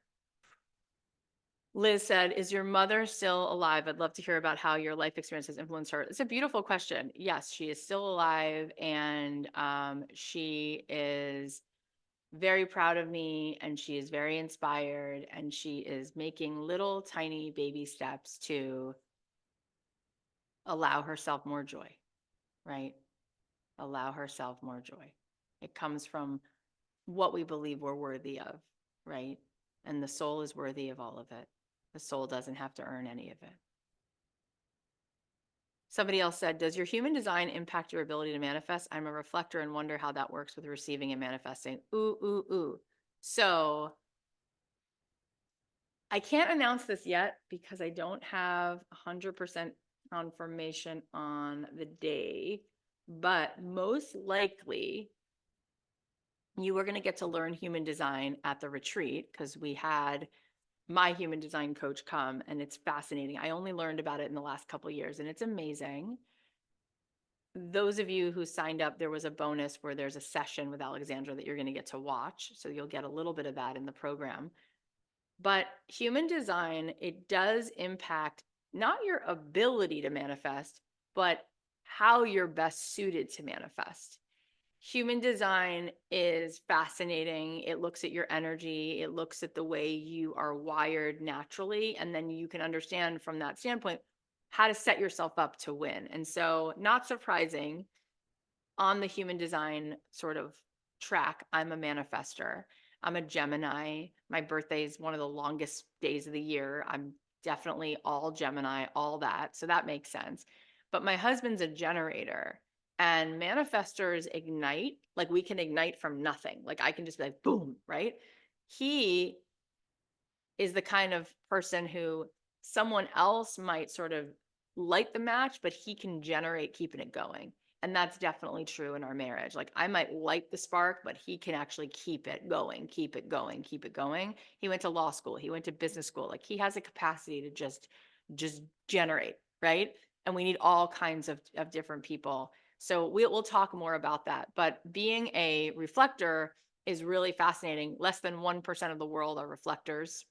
Liz said, is your mother still alive? I'd love to hear about how your life experience has influenced her. It's a beautiful question. Yes, she is still alive and she is very proud of me and she is very inspired and she is making little tiny baby steps to allow herself more joy, right? Allow herself more joy. It comes from what we believe we're worthy of, right? And the soul is worthy of all of it. The soul doesn't have to earn any of it. Somebody else said, does your human design impact your ability to manifest? I'm a reflector and wonder how that works with receiving and manifesting. Ooh, ooh, ooh. So I can't announce this yet because I don't have 100% confirmation on the day, but most likely you are going to get to learn human design at the retreat because we had my human design coach come and it's fascinating. I only learned about it in the last couple of years and it's amazing. Those of you who signed up, there was a bonus where there's a session with Alexandra that you're going to get to watch. So you'll get a little bit of that in the program. But human design, it does impact not your ability to manifest, but how you're best suited to manifest. Human design is fascinating. It looks at your energy. It looks at the way you are wired naturally. And then you can understand from that standpoint how to set yourself up to win. And so, not surprising, on the human design sort of track, I'm a manifester. I'm a Gemini. My birthday is one of the longest days of the year. I'm definitely all Gemini, all that. So that makes sense. But my husband's a generator and manifestors ignite. Like we can ignite from nothing. Like I can just be like, boom, right? He is the kind of person who someone else might sort of light the match, but he can generate keeping it going. And that's definitely true in our marriage. Like I might light the spark, but he can actually keep it going, keep it going, keep it going. He went to law school, he went to business school. Like he has a capacity to just generate, right? And we need all kinds of different people. So we'll talk more about that. But being a reflector is really fascinating. Less than 1% of the world are reflectors.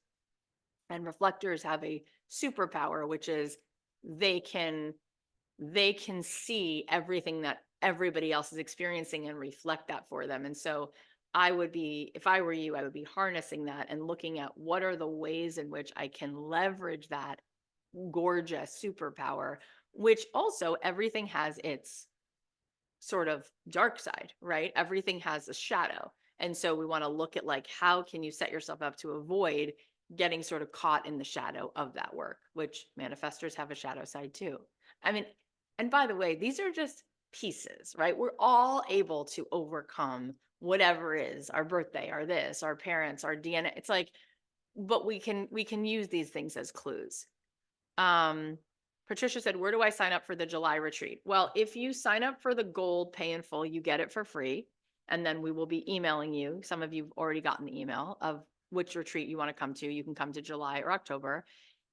And reflectors have a superpower, which is they can see everything that everybody else is experiencing and reflect that for them. And so I would be, if I were you, I would be harnessing that and looking at what are the ways in which I can leverage that gorgeous superpower, which also everything has its sort of dark side, right? Everything has a shadow. And so we want to look at like, how can you set yourself up to avoid getting sort of caught in the shadow of that work, which manifestors have a shadow side too. I mean, and by the way, these are just pieces, right? We're all able to overcome whatever is our birthday, our this, our parents, our DNA. It's like, but we can use these things as clues. Patricia said, where do I sign up for the July retreat? Well, if you sign up for the gold pay in full, you get it for free. And then we will be emailing you. Some of you've already gotten the email of which retreat you want to come to. You can come to July or October.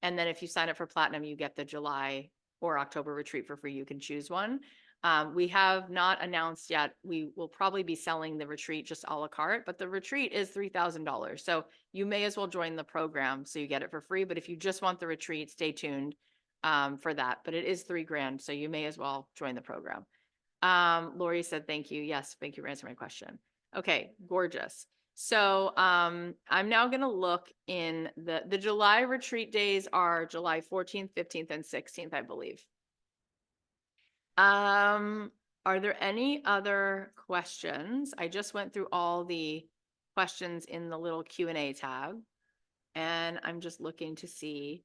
And then if you sign up for platinum, you get the July or October retreat for free. You can choose one. We have not announced yet. We will probably be selling the retreat just a la carte, but the retreat is $3,000. So you may as well join the program so you get it for free. But if you just want the retreat, stay tuned for that. But it is $3,000, so you may as well join the program. Lori said, thank you. Yes, thank you for answering my question. Okay, gorgeous. So I'm now going to look in the July retreat days are July 14th, 15th, and 16th, I believe. Are there any other questions? I just went through all the questions in the little Q&A tab, and I'm just looking to see.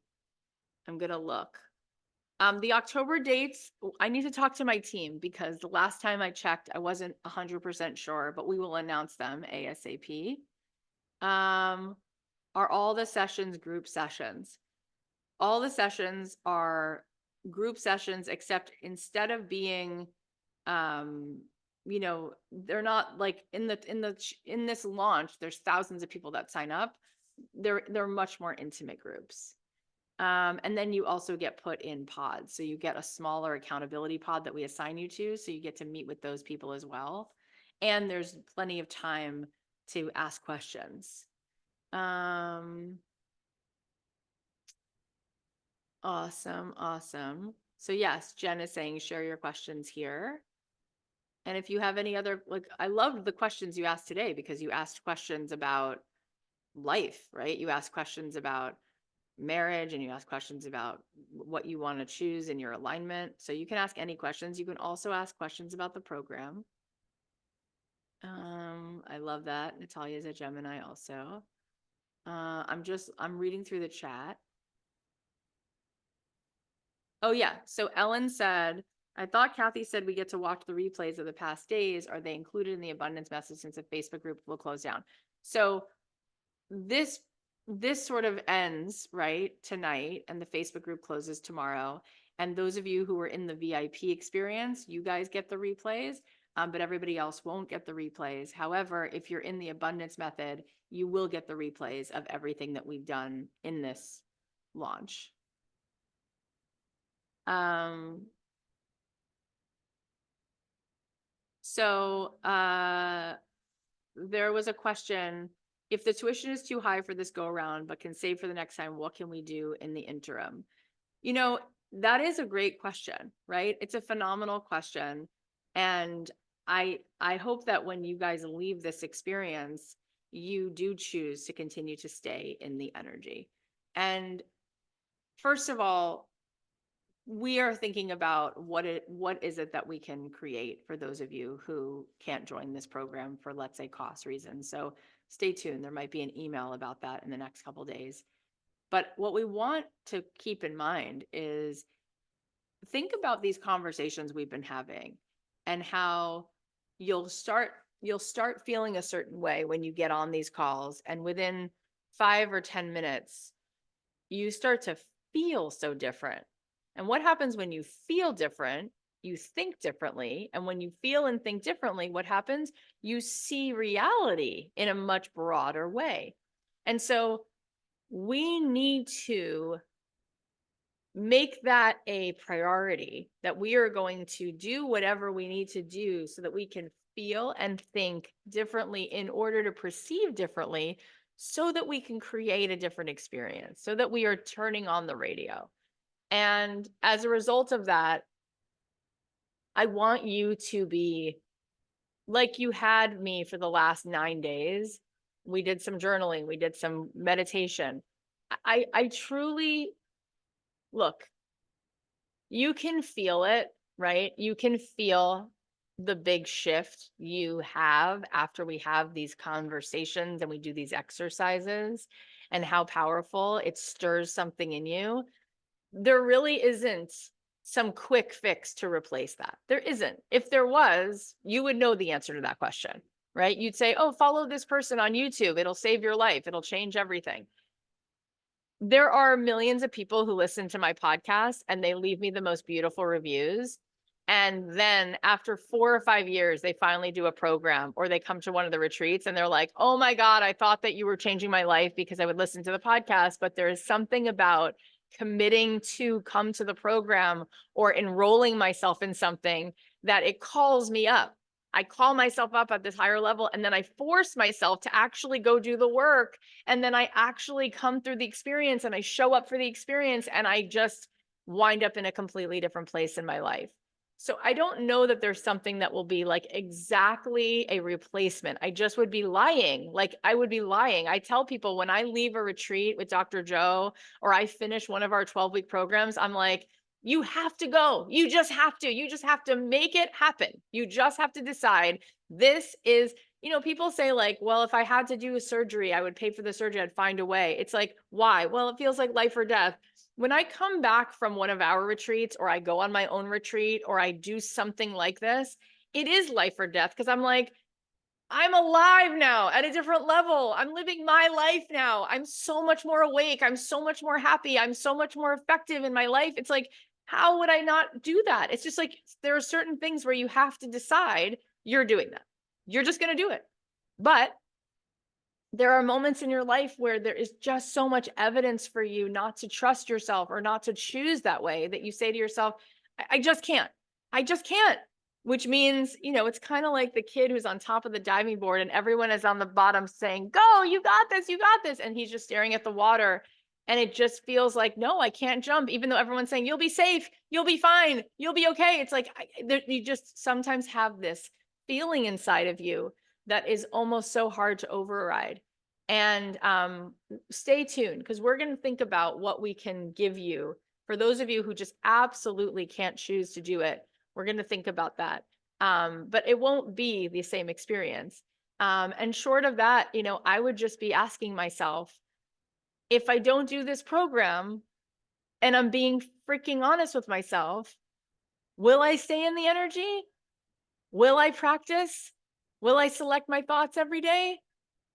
I'm going to look. The October dates, I need to talk to my team because the last time I checked, I wasn't 100% sure, but we will announce them ASAP. Are all the sessions group sessions? All the sessions are group sessions, except instead of being, you know, they're not like in this launch, there's thousands of people that sign up. They're much more intimate groups. And then you also get put in pods. So you get a smaller accountability pod that we assign you to. So you get to meet with those people as well. And there's plenty of time to ask questions. Awesome. Awesome. So yes, Jen is saying, share your questions here. And if you have any other, like, I loved the questions you asked today because you asked questions about life, right? You asked questions about marriage and you ask questions about what you want to choose in your alignment. So you can ask any questions. You can also ask questions about the program. I love that. Natalia is a Gemini also. I'm reading through the chat. Oh yeah. So Ellen said, I thought Cathy said we get to watch the replays of the past days. Are they included in the abundance message since the Facebook group will close down? So this sort of ends right tonight, and the Facebook group closes tomorrow. And those of you who are in the VIP experience, you guys get the replays, but everybody else won't get the replays. However, if you're in the abundance method, you will get the replays of everything that we've done in this launch. So there was a question, if the tuition is too high for this go around, but can save for the next time, what can we do in the interim? You know, that is a great question, right? It's a phenomenal question. And I hope that when you guys leave this experience, you do choose to continue to stay in the energy. And first of all, we are thinking about what is it that we can create for those of you who can't join this program for, let's say, cost reasons. So stay tuned. There might be an email about that in the next couple of days. But what we want to keep in mind is think about these conversations we've been having and how you'll start feeling a certain way when you get on these calls, and within 5 or 10 minutes you start to feel so different. And what happens when you feel different? You think differently. And when you feel and think differently, what happens? You see reality in a much broader way. And so we need to make that a priority, that we are going to do whatever we need to do so that we can feel and think differently in order to perceive differently, so that we can create a different experience, so that we are turning on the radio. And as a result of that, I want you to be like you had me for the last 9 days. We did some journaling, we did some meditation. I truly, look, you can feel it, right? You can feel the big shift you have after we have these conversations and we do these exercises, and how powerful it stirs something in you. There really isn't some quick fix to replace that. There isn't. If there was, you would know the answer to that question, right? You'd say, oh, follow this person on YouTube. It'll save your life. It'll change everything. There are millions of people who listen to my podcast and they leave me the most beautiful reviews. And then after 4 or 5 years, they finally do a program, or they come to one of the retreats and they're like, oh my God, I thought that you were changing my life because I would listen to the podcast. But there is something about committing to come to the program or enrolling myself in something that it calls me up. I call myself up at this higher level, and then I force myself to actually go do the work. And then I actually come through the experience and I show up for the experience, and I just wind up in a completely different place in my life. So I don't know that there's something that will be like exactly a replacement. I just would be lying. Like I would be lying. I tell people when I leave a retreat with Dr. Joe, or I finish one of our 12-week programs, I'm like, you have to go. You just have to. You just have to make it happen. You just have to decide this is, people say like, well, if I had to do a surgery, I would pay for the surgery. I'd find a way. It's like, why? Well, it feels like life or death. When I come back from one of our retreats, or I go on my own retreat, or I do something like this, it is life or death, because I'm like, I'm alive now at a different level. I'm living my life now. I'm so much more awake. I'm so much more happy. I'm so much more effective in my life. It's like, how would I not do that? It's just like, there are certain things where you have to decide you're doing that. You're just going to do it. But there are moments in your life where there is just so much evidence for you not to trust yourself or not to choose that way, that you say to yourself, I just can't. I just can't. Which means, it's kind of like the kid who's on top of the diving board and everyone is on the bottom saying, go, you got this, you got this. And he's just staring at the water. And it just feels like, no, I can't jump, even though everyone's saying, you'll be safe, you'll be fine, you'll be okay. It's like, you just sometimes have this feeling inside of you that is almost so hard to override. And stay tuned, because we're going to think about what we can give you. For those of you who just absolutely can't choose to do it, we're going to think about that. But it won't be the same experience. And short of that, I would just be asking myself, if I don't do this program, and I'm being freaking honest with myself, will I stay in the energy? Will I practice? Will I select my thoughts every day?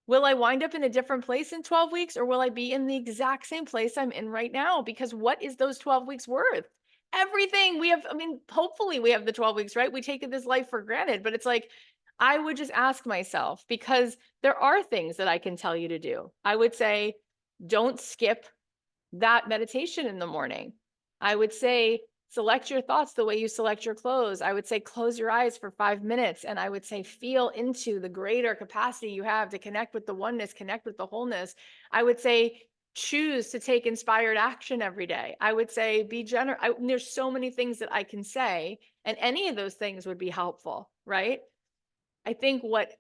Will I wind up in a different place in 12 weeks, or will I be in the exact same place I'm in right now? Because what is those 12 weeks worth? Everything we have. I mean, hopefully we have the 12 weeks, right? We take this life for granted, but it's like, I would just ask myself, because there are things that I can tell you to do. I would say, don't skip that meditation in the morning. I would say, select your thoughts the way you select your clothes. I would say, close your eyes for 5 minutes. And I would say, feel into the greater capacity you have to connect with the oneness, connect with the wholeness. I would say, choose to take inspired action every day. I would say, be generous. There's so many things that I can say, and any of those things would be helpful, right? I think what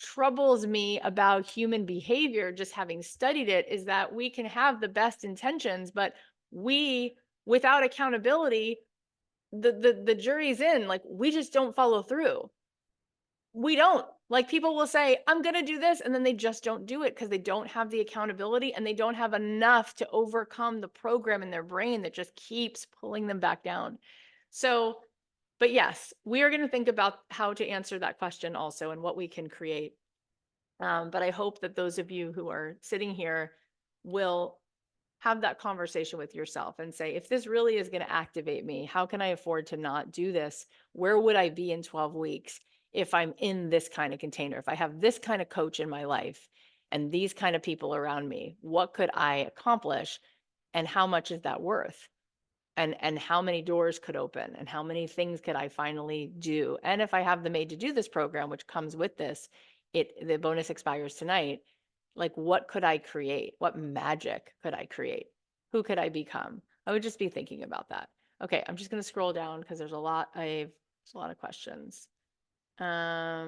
troubles me about human behavior, just having studied it, is that we can have the best intentions, but we, without accountability, the jury's in, like, we just don't follow through. We don't. Like, people will say, I'm going to do this, and then they just don't do it because they don't have the accountability, and they don't have enough to overcome the program in their brain that just keeps pulling them back down. So, but yes, we are going to think about how to answer that question also, and what we can create. But I hope that those of you who are sitting here will have that conversation with yourself and say, if this really is going to activate me, how can I afford to not do this? Where would I be in 12 weeks if I'm in this kind of container? If I have this kind of coach in my life and these kind of people around me, what could I accomplish? And how much is that worth? And how many doors could open, and how many things could I finally do? And if I have the Made to Do This program, which comes with this, the bonus expires tonight. Like, what could I create? What magic could I create? Who could I become? I would just be thinking about that. Okay, I'm just going to scroll down because there's a lot of questions. I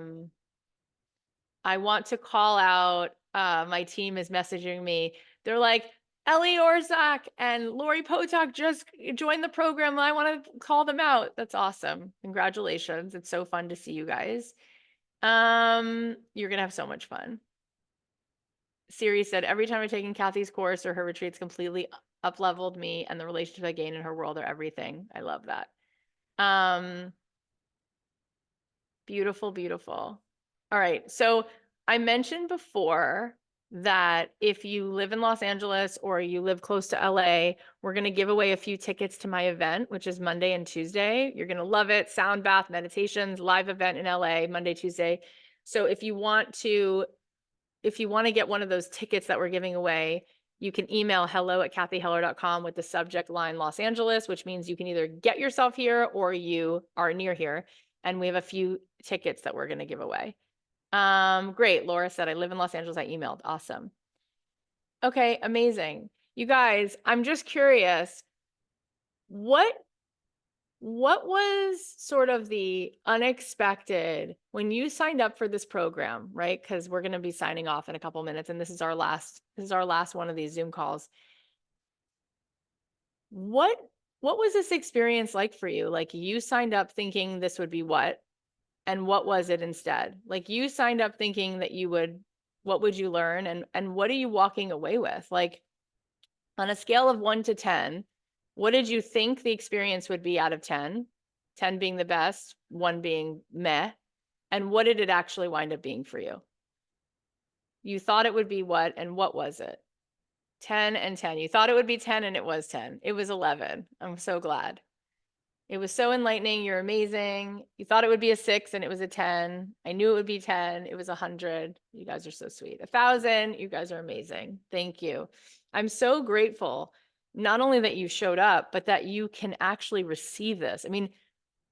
want to call out, my team is messaging me. They're like, Ellie Orzak and Lori Potok just joined the program. I want to call them out. That's awesome. Congratulations. It's so fun to see you guys. You're going to have so much fun. Siri said, every time I've taken Cathy's course or her retreats, completely up-leveled me, and the relationship I gain in her world are everything. I love that. Beautiful, beautiful. All right. So I mentioned before that if you live in Los Angeles or you live close to LA, we're going to give away a few tickets to my event, which is Monday and Tuesday. You're going to love it. Sound bath meditations, live event in LA, Monday, Tuesday. So if you want to get one of those tickets that we're giving away, you can email hello@cathyheller.com with the subject line Los Angeles, which means you can either get yourself here or you are near here. And we have a few tickets that we're going to give away. Great. Laura said, I live in Los Angeles. I emailed. Awesome. Okay. Amazing. You guys, I'm just curious, what was sort of the unexpected when you signed up for this program, right? Because we're going to be signing off in a couple minutes, and this is our last one of these Zoom calls. What was this experience like for you? Like, you signed up thinking this would be what? And what was it instead? Like, you signed up thinking that what would you learn? And what are you walking away with? Like, on a scale of 1 to 10, what did you think the experience would be out of 10? 10 being the best, 1 being meh. And what did it actually wind up being for you? You thought it would be what, and what was it? 10 and 10. You thought it would be 10, and it was 10. It was 11. I'm so glad. It was so enlightening. You're amazing. You thought it would be a 6, and it was a 10. I knew it would be 10. It was 100. You guys are so sweet. 1,000. You guys are amazing. Thank you. I'm so grateful, not only that you showed up, but that you can actually receive this. I mean,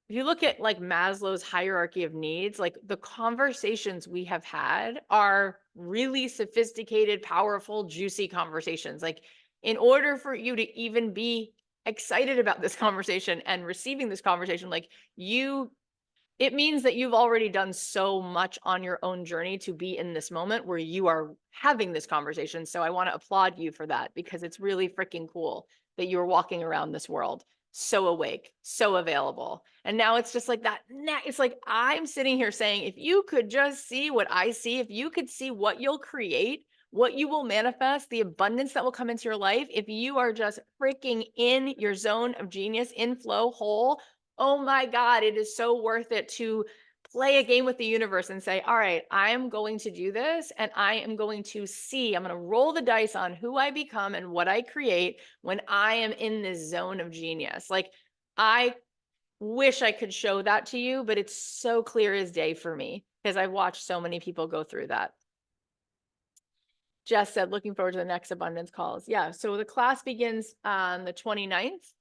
if you look at like Maslow's hierarchy of needs, like, the conversations we have had are really sophisticated, powerful, juicy conversations. Like, in order for you to even be excited about this conversation and receiving this conversation, like, it means that you've already done so much on your own journey to be in this moment where you are having this conversation. So I want to applaud you for that, because it's really freaking cool that you're walking around this world so awake, so available. And now it's just like that. It's like, I'm sitting here saying, if you could just see what I see, if you could see what you'll create what you will manifest, the abundance that will come into your life if you are just freaking in your zone of genius, in flow, whole. Oh my God, it is so worth it to play a game with the universe and say, all right, I am going to do this and I am going to see, I'm going to roll the dice on who I become and what I create when I am in this zone of genius. Like, I wish I could show that to you, but it's so clear as day for me because I've watched so many people go through that. Jess said, looking forward to the next abundance calls. Yeah, so the class begins on the 29th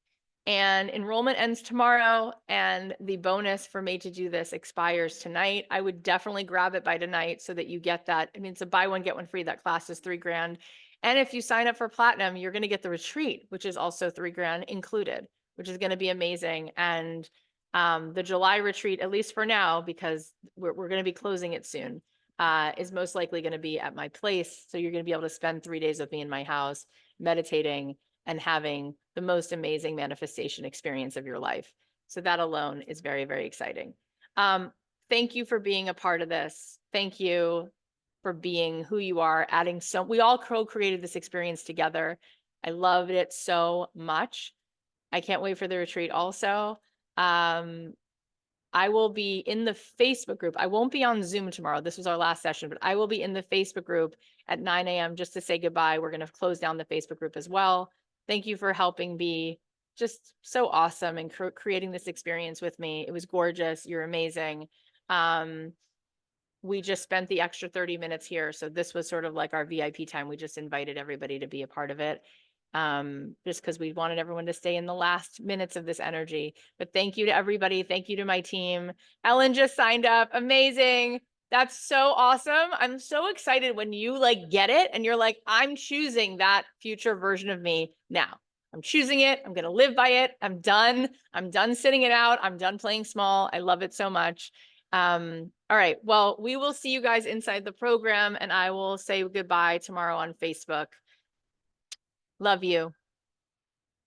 and enrollment ends tomorrow. And the bonus for Made to Do This expires tonight. I would definitely grab it by tonight so that you get that. I mean, it's a buy one, get one free. That class is $3,000. And if you sign up for Platinum, you're going to get the retreat, which is also $3,000 included, which is going to be amazing. And the July retreat, at least for now, because we're going to be closing it soon, is most likely going to be at my place. So you're going to be able to spend 3 days with me in my house, meditating and having the most amazing manifestation experience of your life. So that alone is very, very exciting. Thank you for being a part of this. Thank you for being who you are, we all co-created this experience together. I loved it so much. I can't wait for the retreat also. I will be in the Facebook group. I won't be on Zoom tomorrow. This was our last session, but I will be in the Facebook group at 9 a.m. just to say goodbye. We're going to close down the Facebook group as well. Thank you for helping be just so awesome and creating this experience with me. It was gorgeous. You're amazing. We just spent the extra 30 minutes here. So this was sort of like our VIP time. We just invited everybody to be a part of it. Just because we wanted everyone to stay in the last minutes of this energy. But thank you to everybody. Thank you to my team. Ellen just signed up. Amazing. That's so awesome. I'm so excited when you like get it and you're like, I'm choosing that future version of me now. I'm choosing it. I'm going to live by it. I'm done. I'm done sitting it out. I'm done playing small. I love it so much. All right. Well, we will see you guys inside the program and I will say goodbye tomorrow on Facebook. Love you.